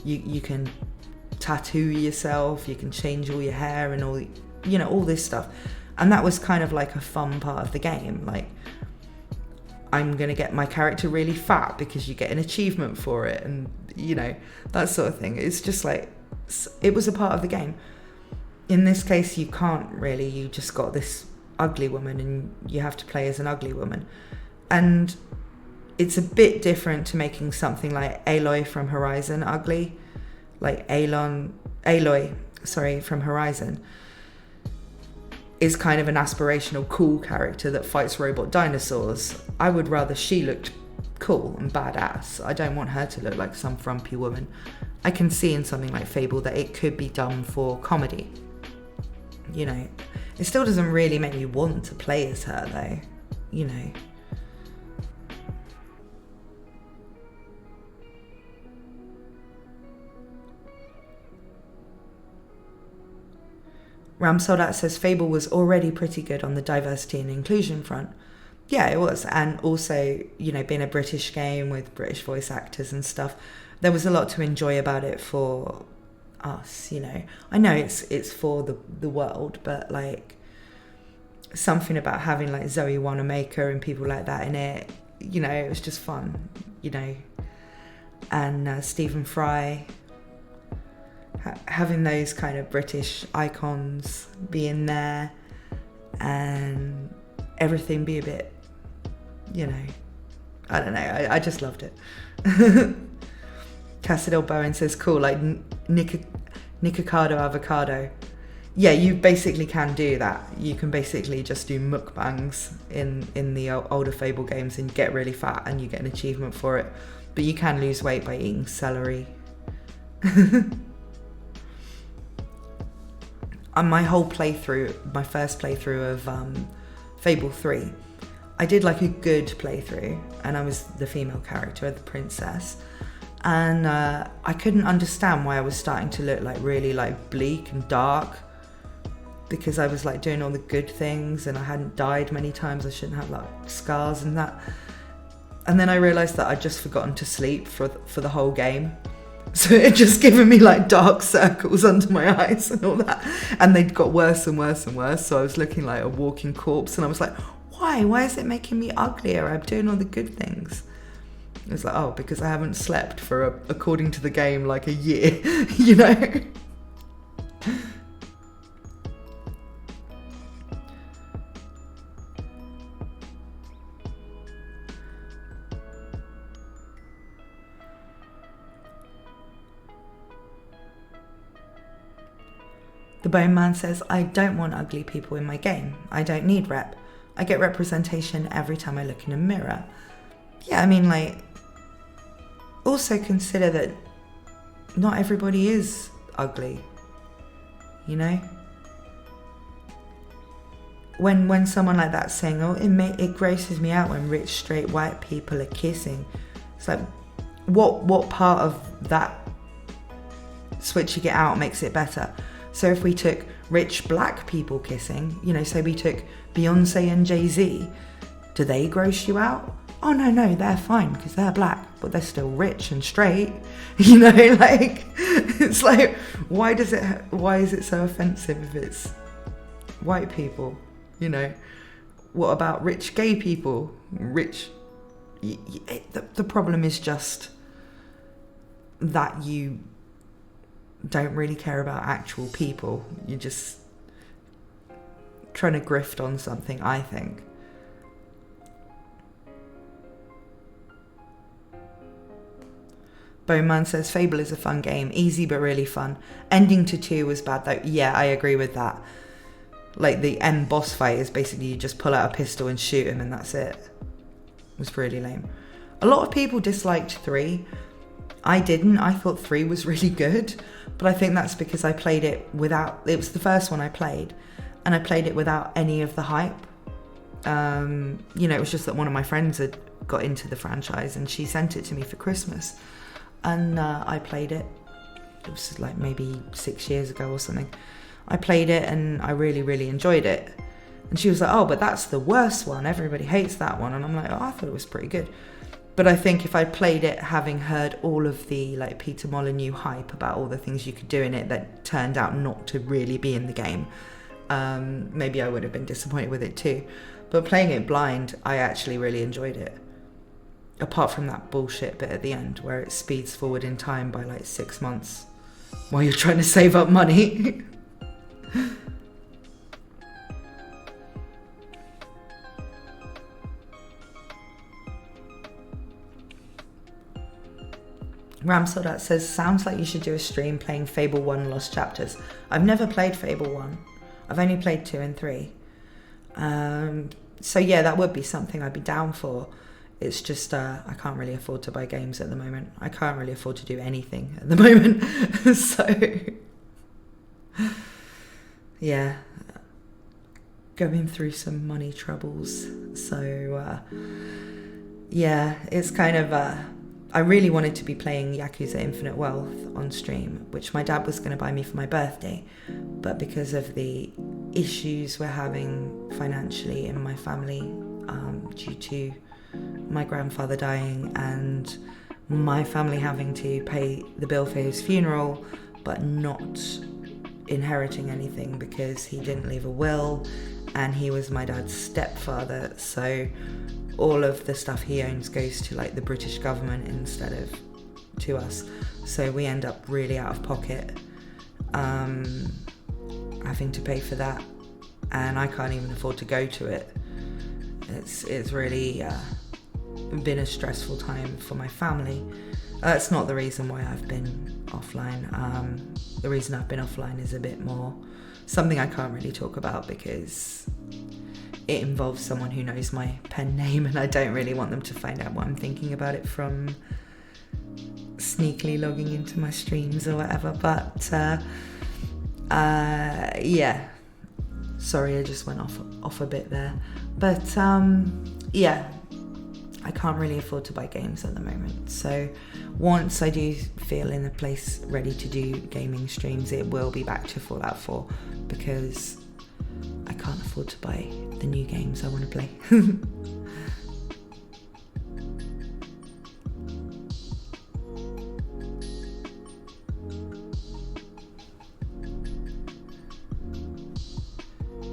You can tattoo yourself. You can change all your hair and all, you know, all this stuff. And that was kind of like a fun part of the game. Like, I'm going to get my character really fat because you get an achievement for it, and, you know, that sort of thing. It's just like, it was a part of the game. In this case, you can't really. You just got this ugly woman and you have to play as an ugly woman. And it's a bit different to making something like Aloy from Horizon ugly. Like Aloy from Horizon is kind of an aspirational cool character that fights robot dinosaurs. I would rather she looked cool and badass. I don't want her to look like some frumpy woman. I can see in something like Fable that it could be done for comedy. You know, it still doesn't really make me want to play as her though, you know. Ramsoldat says Fable was already pretty good on the diversity and inclusion front. Yeah, it was. And also, you know, being a British game with British voice actors and stuff, there was a lot to enjoy about it for us, you know. I know it's for the world, but like something about having like Zoe Wanamaker and people like that in it, you know, it was just fun, you know. And Stephen Fry, having those kind of British icons be in there and everything be a bit, you know, I don't know, I just loved it. Cassadell Bowen says, cool, like Nikocado Avocado. Yeah, you basically can do that. You can basically just do mukbangs in the older Fable games and get really fat and you get an achievement for it. But you can lose weight by eating celery. On my whole playthrough, my first playthrough of Fable 3, I did like a good playthrough, and I was the female character, the princess, and I couldn't understand why I was starting to look like really like bleak and dark, because I was like doing all the good things and I hadn't died many times. I shouldn't have like scars and that. And then I realised that I'd just forgotten to sleep for the whole game. So it had just given me like dark circles under my eyes and all that. And they'd got worse and worse and worse. So I was looking like a walking corpse. And I was like, why? Why is it making me uglier? I'm doing all the good things. It was like, oh, because I haven't slept for, according to the game, like a year, you know? The Bone Man says, I don't want ugly people in my game. I don't need rep. I get representation every time I look in a mirror. Yeah, I mean, like, also consider that not everybody is ugly, you know? When someone like that's saying, oh, it grosses me out when rich, straight, white people are kissing. It's like, what part of that switching it out makes it better? So if we took rich black people kissing, you know, say we took Beyonce and Jay-Z, do they gross you out? Oh, no, they're fine because they're black, but they're still rich and straight. You know, like, it's like, why is it so offensive if it's white people? You know, what about rich gay people? The problem is just that you don't really care about actual people. You're just trying to grift on something, I think. Bowman says, Fable is a fun game, easy but really fun. Ending to 2 was bad though. Yeah, I agree with that. Like the end boss fight is basically you just pull out a pistol and shoot him and that's it. It was really lame. A lot of people disliked 3. I didn't. I thought 3 was really good, but I think that's because I played it without, it was the first one I played, and I played it without any of the hype. You know, it was just that one of my friends had got into the franchise and she sent it to me for Christmas, and I played it. It was like maybe 6 years ago or something. I played it and I really, really enjoyed it. And she was like, oh, but that's the worst one. Everybody hates that one. And I'm like, oh, I thought it was pretty good. But I think if I played it having heard all of the like Peter Molyneux hype about all the things you could do in it that turned out not to really be in the game, maybe I would have been disappointed with it too. But playing it blind, I actually really enjoyed it. Apart from that bullshit bit at the end where it speeds forward in time by like 6 months while you're trying to save up money. Ramsoldat says, sounds like you should do a stream playing Fable 1 Lost Chapters. I've never played Fable 1. I've only played 2 and 3. So yeah, that would be something I'd be down for. It's just, I can't really afford to buy games at the moment. I can't really afford to do anything at the moment. So, yeah, going through some money troubles. So, yeah, it's kind of, I really wanted to be playing Yakuza Infinite Wealth on stream, which my dad was going to buy me for my birthday. But because of the issues we're having financially in my family, due to my grandfather dying and my family having to pay the bill for his funeral, but not inheriting anything because he didn't leave a will and he was my dad's stepfather. So all of the stuff he owns goes to like the British government instead of to us. So we end up really out of pocket, having to pay for that, and I can't even afford to go to it. It's really been a stressful time for my family. That's not the reason why I've been offline. The reason I've been offline is a bit more something I can't really talk about because it involves someone who knows my pen name and I don't really want them to find out what I'm thinking about it from sneakily logging into my streams or whatever. But yeah, sorry, I just went off a bit there. But yeah, I can't really afford to buy games at the moment. So once I do feel in a place ready to do gaming streams, it will be back to Fallout 4 because I can't afford to buy the new games I want to play.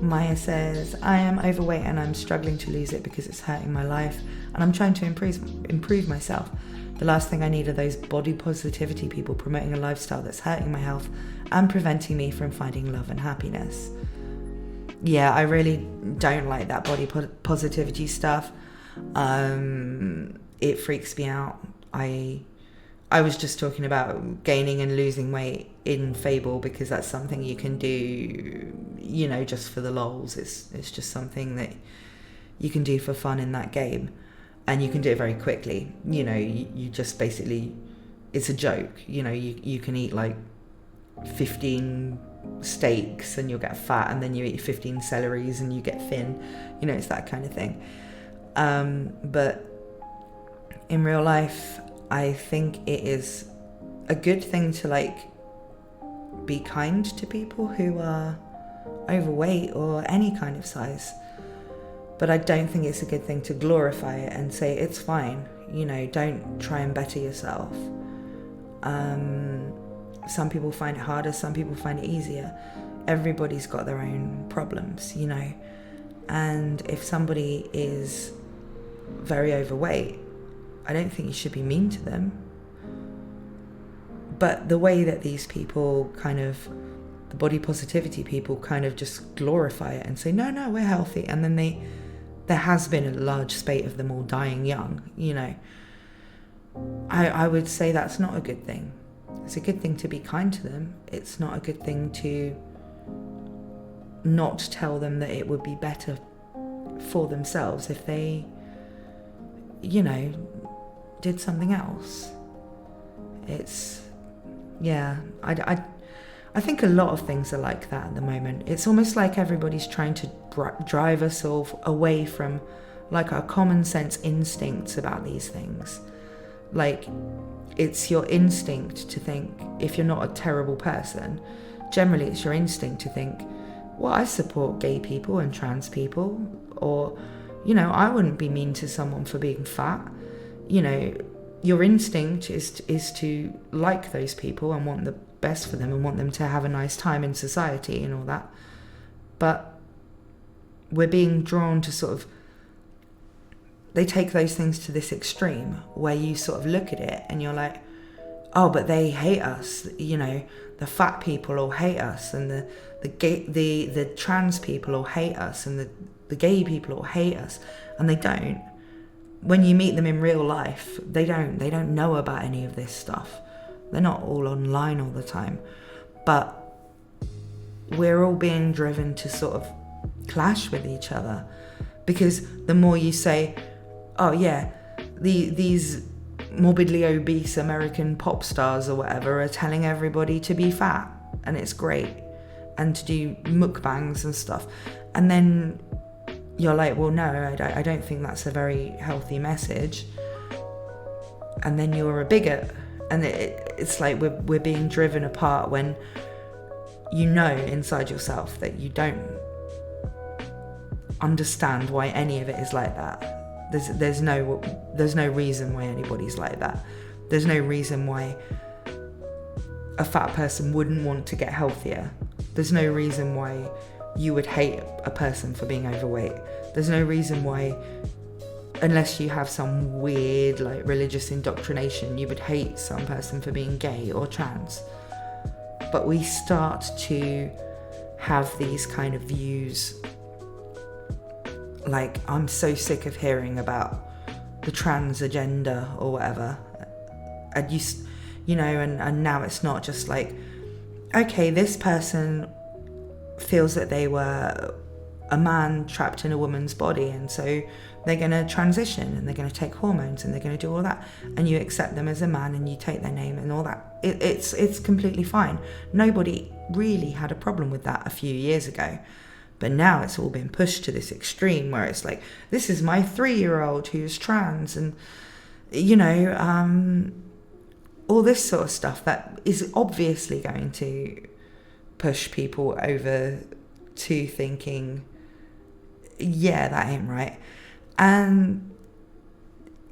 Maya says, I am overweight and I'm struggling to lose it because it's hurting my life and I'm trying to improve myself. The last thing I need are those body positivity people promoting a lifestyle that's hurting my health and preventing me from finding love and happiness. Yeah, I really don't like that body positivity stuff. It freaks me out. I was just talking about gaining and losing weight in Fable because that's something you can do, just for the lols. It's just something that you can do for fun in that game, and you can do it very quickly. You just basically, it's a joke. You can eat like 15 steaks and you'll get fat, and then you eat 15 celeries and you get thin. It's that kind of thing. But in real life, I think it is a good thing to be kind to people who are overweight or any kind of size. But I don't think it's a good thing to glorify it and say it's fine. Don't try and better yourself. Some people find it harder, some people find it easier. Everybody's got their own problems, And if somebody is very overweight, I don't think you should be mean to them. But the way that these people the body positivity people kind of just glorify it and say, no, we're healthy. And then there has been a large spate of them all dying young, I would say that's not a good thing. It's a good thing to be kind to them. It's not a good thing to not tell them that it would be better for themselves if they, did something else. I think a lot of things are like that at the moment. It's almost like everybody's trying to drive us all away from our common sense instincts about these things. It's your instinct to think, if you're not a terrible person, generally it's your instinct to think, well, I support gay people and trans people, or, I wouldn't be mean to someone for being fat. Your instinct is to like those people and want the best for them and want them to have a nice time in society and all that. But we're being drawn to they take those things to this extreme where you look at it and you're like, oh, but they hate us, the fat people all hate us, and the trans people all hate us, and the gay people all hate us. And they don't. When you meet them in real life, they don't know about any of this stuff. They're not all online all the time. But we're all being driven to clash with each other, because the more you say, oh yeah, these morbidly obese American pop stars or whatever are telling everybody to be fat and it's great, and to do mukbangs and stuff, and then you're like, well, no, I don't think that's a very healthy message, and then you're a bigot, and it's like we're being driven apart when inside yourself that you don't understand why any of it is like that. There's no reason why anybody's like that. There's no reason why a fat person wouldn't want to get healthier. There's no reason why you would hate a person for being overweight. There's no reason why, unless you have some weird religious indoctrination, you would hate some person for being gay or trans. But we start to have these kind of views. I'm so sick of hearing about the trans agenda or whatever. And now it's not just okay, this person feels that they were a man trapped in a woman's body, and so they're going to transition and they're going to take hormones and they're going to do all that, and you accept them as a man and you take their name and all that. It's completely fine. Nobody really had a problem with that a few years ago. But now it's all been pushed to this extreme where it's this is my 3-year-old who's trans, and, all this sort of stuff that is obviously going to push people over to thinking, yeah, that ain't right. And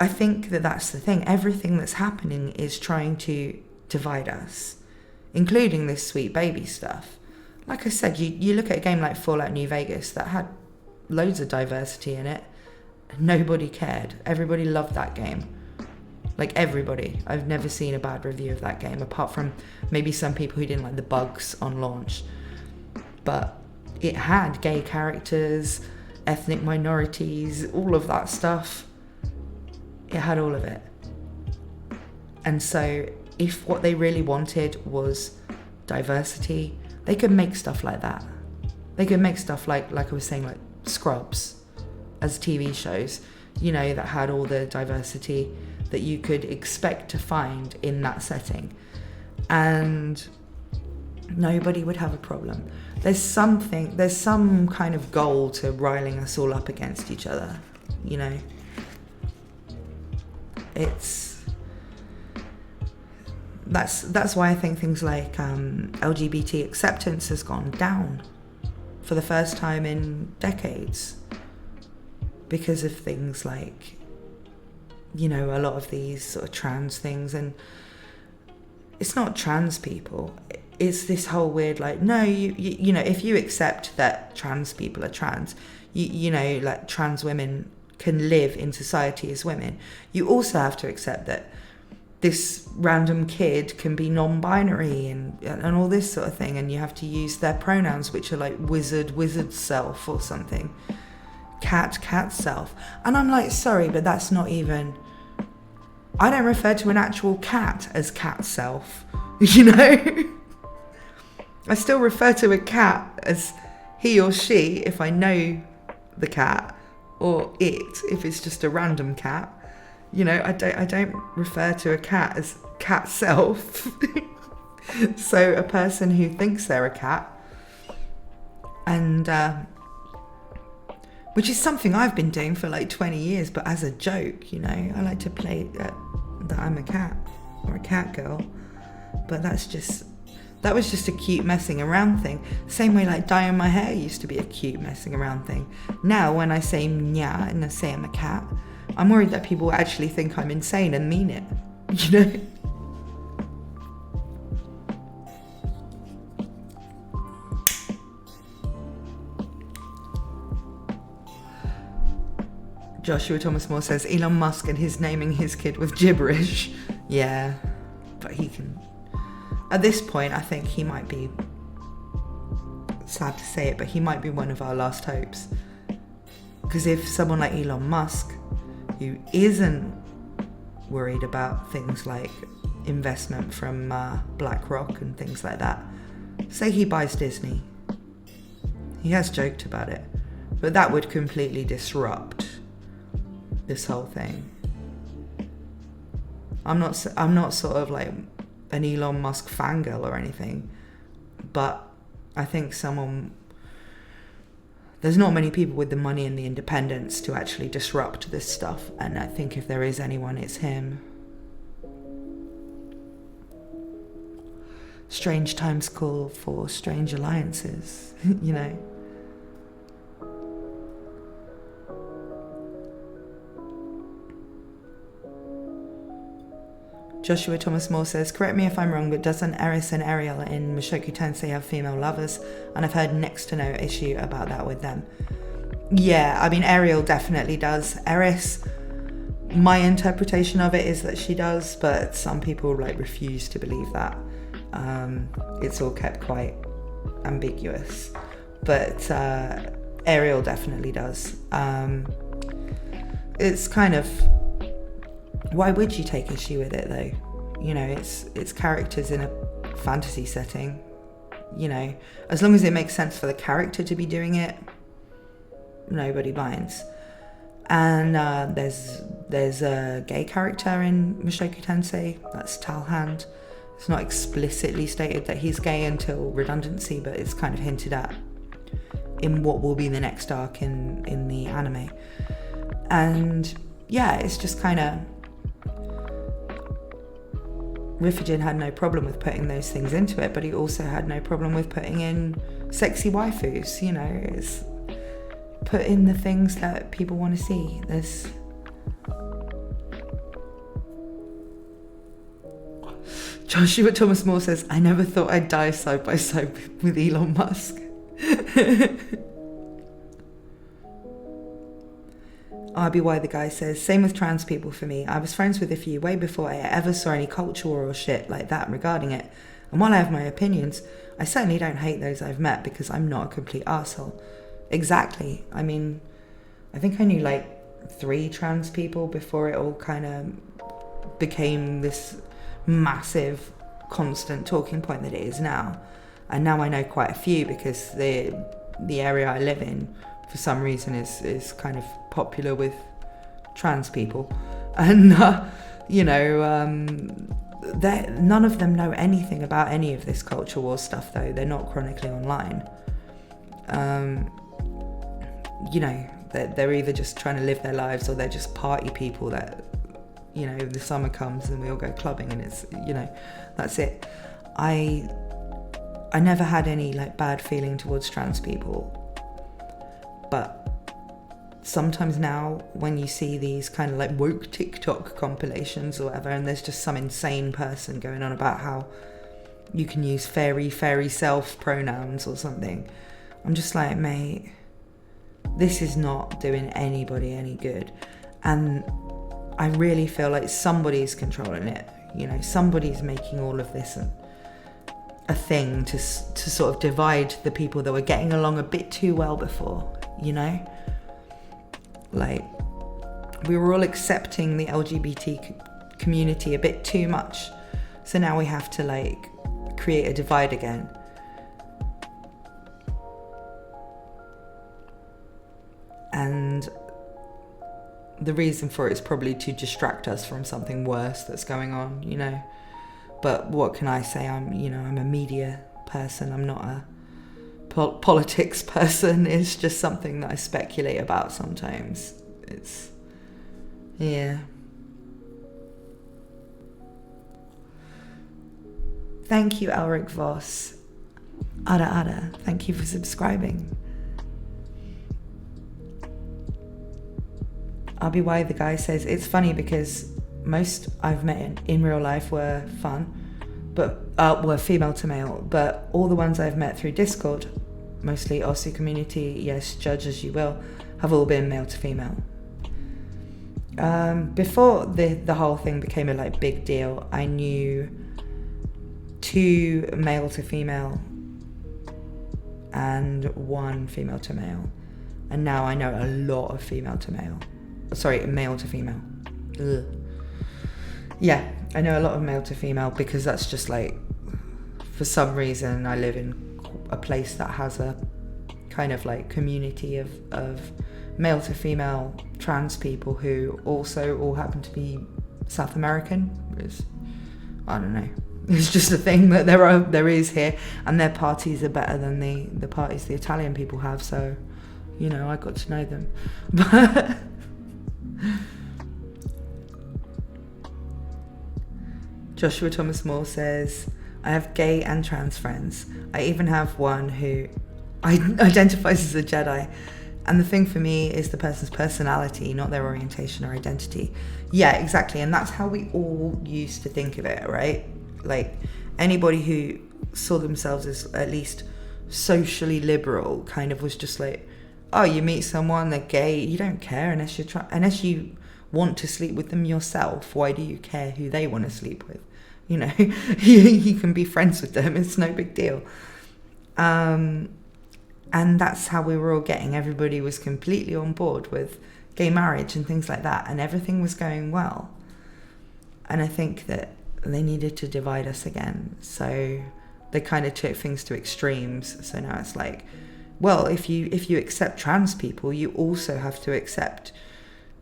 I think that's the thing. Everything that's happening is trying to divide us, including this sweet baby stuff. like I said, you look at a game like Fallout New Vegas that had loads of diversity in it. Nobody cared. Everybody loved that game. Like, everybody. I've never seen a bad review of that game, apart from maybe some people who didn't like the bugs on launch. But it had gay characters, ethnic minorities, all of that stuff. It had all of it. And so if what they really wanted was diversity, they could make stuff like that. They could make stuff like I was saying, like Scrubs as TV shows, you know, that had all the diversity that you could expect to find in that setting. And nobody would have a problem. There's some kind of goal to riling us all up against each other, you know. That's why I think things like LGBT acceptance has gone down for the first time in decades, because of things like, you know, a lot of these sort of trans things. And it's not trans people, it's this whole weird, like, no, you know, if you accept that trans people are trans, you know, like trans women can live in society as women, you also have to accept that this random kid can be non-binary and all this sort of thing, and you have to use their pronouns, which are like wizard self or something, cat self. And I'm like, sorry, but that's not even, I don't refer to an actual cat as cat self, you know. I still refer to a cat as he or she if I know the cat, or it if it's just a random cat. You know, I don't refer to a cat as cat self. So a person who thinks they're a cat, and which is something I've been doing for like 20 years, but as a joke, you know, I like to play that I'm a cat or a cat girl, but that was just a cute messing around thing. Same way like dyeing my hair used to be a cute messing around thing. Now when I say nya and I say I'm a cat, I'm worried that people actually think I'm insane and mean it, you know? Joshua Thomas Moore says, Elon Musk and his naming his kid with gibberish. Yeah, but he can... At this point, I think he might be, sad to say it, but he might be one of our last hopes. Because if someone like Elon Musk, who isn't worried about things like investment from BlackRock and things like that, say he buys Disney. He has joked about it, but that would completely disrupt this whole thing. I'm not sort of like an Elon Musk fangirl or anything, but I think there's not many people with the money and the independence to actually disrupt this stuff, and I think if there is anyone, it's him. Strange times call for strange alliances, you know. Joshua Thomas Moore says, correct me if I'm wrong, but doesn't Eris and Ariel in Mushoku Tensei have female lovers? And I've heard next to no issue about that with them. Yeah, I mean, Ariel definitely does. Eris, my interpretation of it is that she does, but some people like refuse to believe that. It's all kept quite ambiguous. But Ariel definitely does. It's kind of... Why would you take issue with it though? You know, it's characters in a fantasy setting. You know, as long as it makes sense for the character to be doing it, nobody minds. And there's a gay character in Mushoku Tensei, that's Talhand. It's not explicitly stated that he's gay until Redundancy, but it's kind of hinted at in what will be the next arc in the anime. And yeah, it's just kind of... Rifujin had no problem with putting those things into it, but he also had no problem with putting in sexy waifus, you know. It's put in the things that people want to see. Joshua Thomas Moore says, I never thought I'd die side by side with Elon Musk. RBY the guy says, same with trans people for me. I was friends with a few way before I ever saw any culture war or shit like that regarding it. And while I have my opinions, I certainly don't hate those I've met because I'm not a complete arsehole. Exactly. I mean, I think I knew like 3 trans people before it all kind of became this massive constant talking point that it is now. And now I know quite a few because the area I live in for some reason is kind of popular with trans people, and none of them know anything about any of this culture war stuff, though they're not chronically online. They're either just trying to live their lives or they're just party people that, the summer comes and we all go clubbing and it's, that's it. I never had any like bad feeling towards trans people, but sometimes now when you see these kind of like woke TikTok compilations or whatever, and there's just some insane person going on about how you can use fairy self pronouns or something, I'm just like, mate, this is not doing anybody any good. And I really feel like somebody's controlling it. Somebody's making all of this a thing to sort of divide the people that were getting along a bit too well before, Like, we were all accepting the LGBT community a bit too much. So now we have to, like, create a divide again. And the reason for it is probably to distract us from something worse that's going on, But what can I say? I'm a media person. I'm not a politics person. It's just something that I speculate about sometimes. Yeah. Thank you, Elric Voss. Ada, thank you for subscribing. RBY the guy says, it's funny because most I've met in real life were fun, but were female to male, but all the ones I've met through Discord, mostly Aussie community, yes, judge as you will, have all been male to female. Before the whole thing became a like big deal, I knew 2 male to female and 1 female to male, and now I know a lot of male to female. Ugh. Yeah, I know a lot of male to female because that's just like, for some reason I live in a place that has a kind of like community of male to female trans people who also all happen to be South American. I don't know. It's just a thing that there is here, and their parties are better than the parties the Italian people have. So, I got to know them. But Joshua Thomas Moore says, I have gay and trans friends. I even have one who identifies as a Jedi. And the thing for me is the person's personality, not their orientation or identity. Yeah, exactly. And that's how we all used to think of it, right? Like, anybody who saw themselves as at least socially liberal kind of was just like, oh, you meet someone, they're gay, you don't care unless you want to sleep with them yourself. Why do you care who they want to sleep with? You can be friends with them. It's no big deal. And that's how we were all getting. Everybody was completely on board with gay marriage and things like that, and everything was going well. And I think that they needed to divide us again. So they kind of took things to extremes. So now it's like, well, if you accept trans people, you also have to accept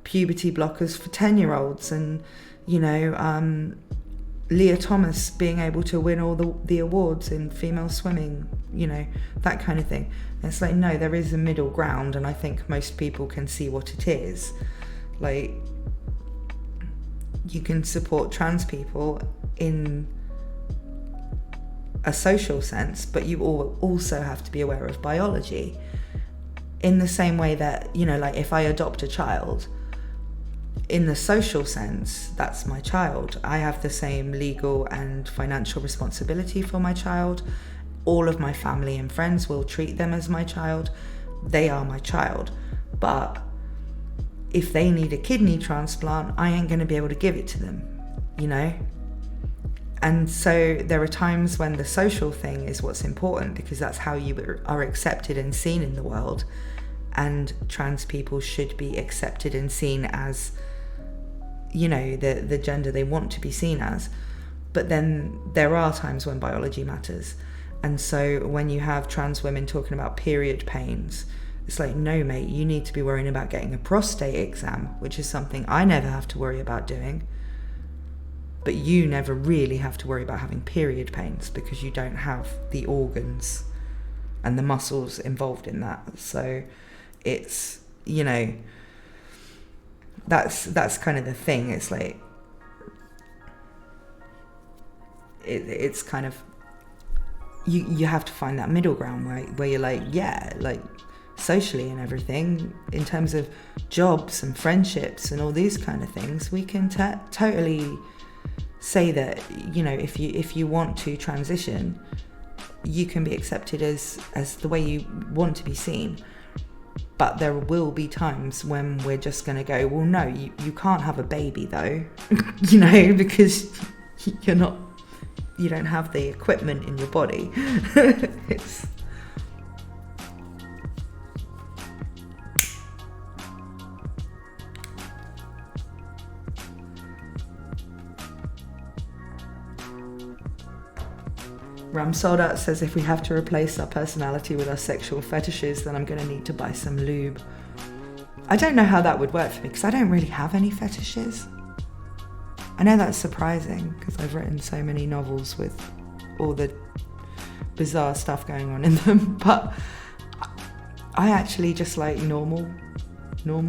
puberty blockers for 10-year-olds, and Leah Thomas being able to win all the awards in female swimming, that kind of thing. And it's like, no, there is a middle ground, and I think most people can see what it is. Like, you can support trans people in a social sense, but you also have to be aware of biology. In the same way that, like, if I adopt a child, in the social sense, that's my child. I have the same legal and financial responsibility for my child. All of my family and friends will treat them as my child. They are my child. But if they need a kidney transplant, I ain't going to be able to give it to them, you know? And so there are times when the social thing is what's important, because that's how you are accepted and seen in the world. And trans people should be accepted and seen as, you know, the gender they want to be seen as. But then there are times when biology matters. And so when you have trans women talking about period pains, it's like, no, mate, you need to be worrying about getting a prostate exam, which is something I never have to worry about doing. But you never really have to worry about having period pains because you don't have the organs and the muscles involved in that. So it's, you know, that's kind of the thing. It's like, it's kind of, you have to find that middle ground where you're like, yeah, like socially and everything, in terms of jobs and friendships and all these kind of things, we can totally say that, you know, if you want to transition, you can be accepted as the way you want to be seen. But there will be times when we're just going to go, well, no, you can't have a baby though, you know, because you don't have the equipment in your body. It's Ramsoldat says, if we have to replace our personality with our sexual fetishes, then I'm going to need to buy some lube. I don't know how that would work for me, because I don't really have any fetishes. I know that's surprising, because I've written so many novels with all the bizarre stuff going on in them, but I actually just like normal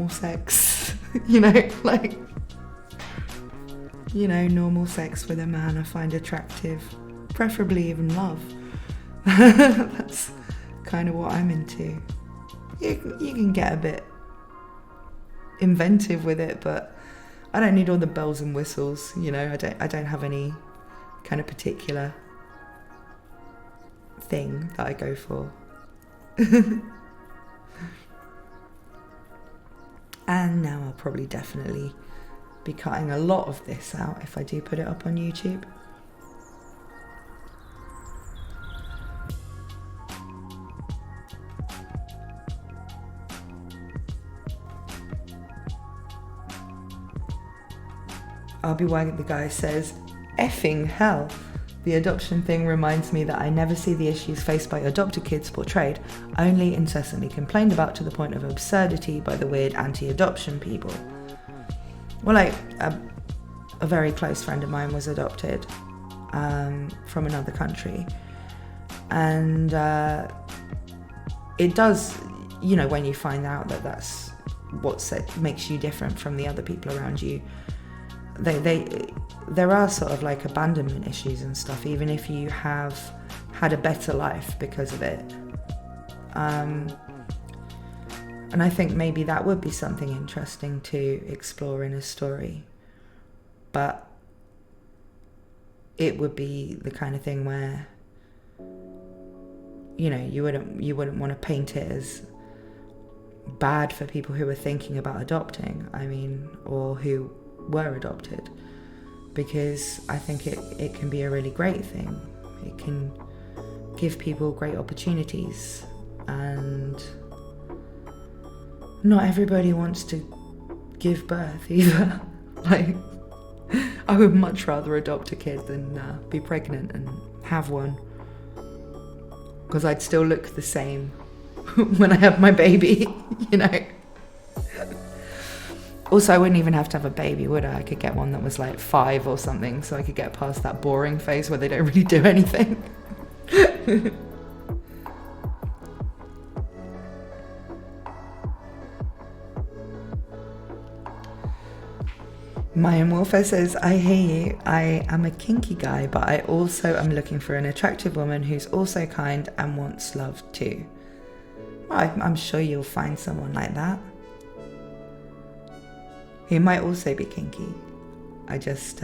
sex, you know, like, you know, normal sex with a man I find attractive. Preferably even love. That's kind of what I'm into. You can get a bit inventive with it, but I don't need all the bells and whistles, you know. I don't have any kind of particular thing that I go for. And now I'll probably definitely be cutting a lot of this out if I do put it up on YouTube. I'll be why the guy says, effing hell. The adoption thing reminds me that I never see the issues faced by adopted kids portrayed, only incessantly complained about to the point of absurdity by the weird anti-adoption people. Well, like, a very close friend of mine was adopted from another country. And it does, you know, when you find out that that's what makes you different from the other people around you, there are sort of like abandonment issues and stuff, even if you have had a better life because of it. And I think maybe that would be something interesting to explore in a story. But it would be the kind of thing where, you know, you wouldn't want to paint it as bad for people who are thinking about adopting, I mean, or who were adopted, because I think it can be a really great thing. It can give people great opportunities, and not everybody wants to give birth either. Like, I would much rather adopt a kid than be pregnant and have one, because I'd still look the same when I have my baby, you know. Also, I wouldn't even have to have a baby, would I? I could get one that was like 5 or something, so I could get past that boring phase where they don't really do anything. Mayan Warfare says, I hear you. I am a kinky guy, but I also am looking for an attractive woman who's also kind and wants love too. Well, I'm sure you'll find someone like that. He might also be kinky. I just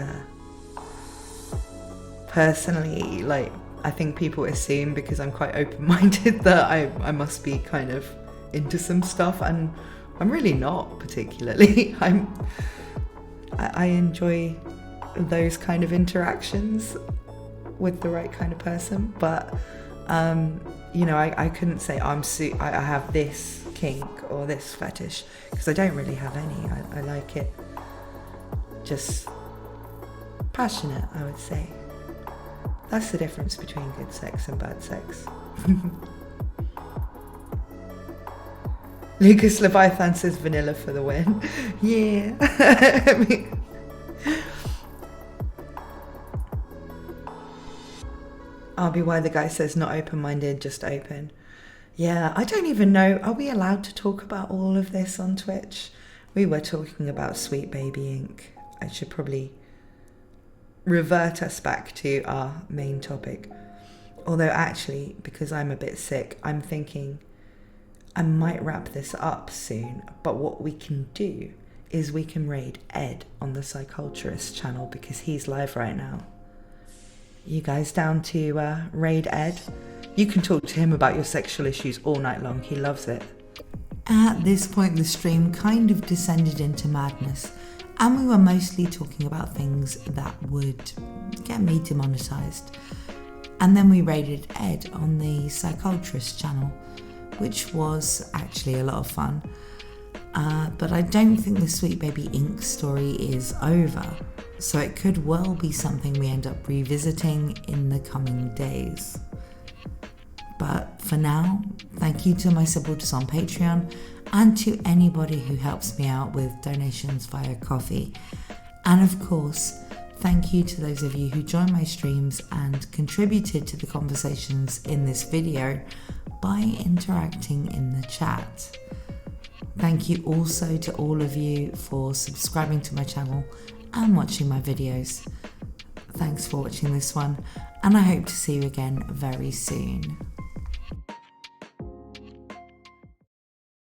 personally, like, I think people assume because I'm quite open-minded that I must be kind of into some stuff, and I'm really not particularly. I enjoy those kind of interactions with the right kind of person, but you know, I couldn't say I have this kink or this fetish, because I don't really have any. I like it just passionate, I would say. That's the difference between good sex and bad sex. Lucas Leviathan says vanilla for the win. Yeah. RBY, the guy says not open-minded, just open. Yeah, I don't even know. Are we allowed to talk about all of this on Twitch? We were talking about Sweet Baby Inc. I should probably revert us back to our main topic. Although actually, because I'm a bit sick, I'm thinking I might wrap this up soon. But what we can do is we can raid Ed on the Psychologist channel, because he's live right now. You guys down to raid Ed? You can talk to him about your sexual issues all night long. He loves it. At this point, the stream kind of descended into madness, and we were mostly talking about things that would get me demonetized. And then we raided Ed on the Psychologist channel, which was actually a lot of fun. But I don't think the Sweet Baby Inc. story is over, so it could well be something we end up revisiting in the coming days. But for now, thank you to my supporters on Patreon and to anybody who helps me out with donations via Ko-fi. And of course, thank you to those of you who joined my streams and contributed to the conversations in this video by interacting in the chat. Thank you also to all of you for subscribing to my channel and watching my videos. Thanks for watching this one, and I hope to see you again very soon.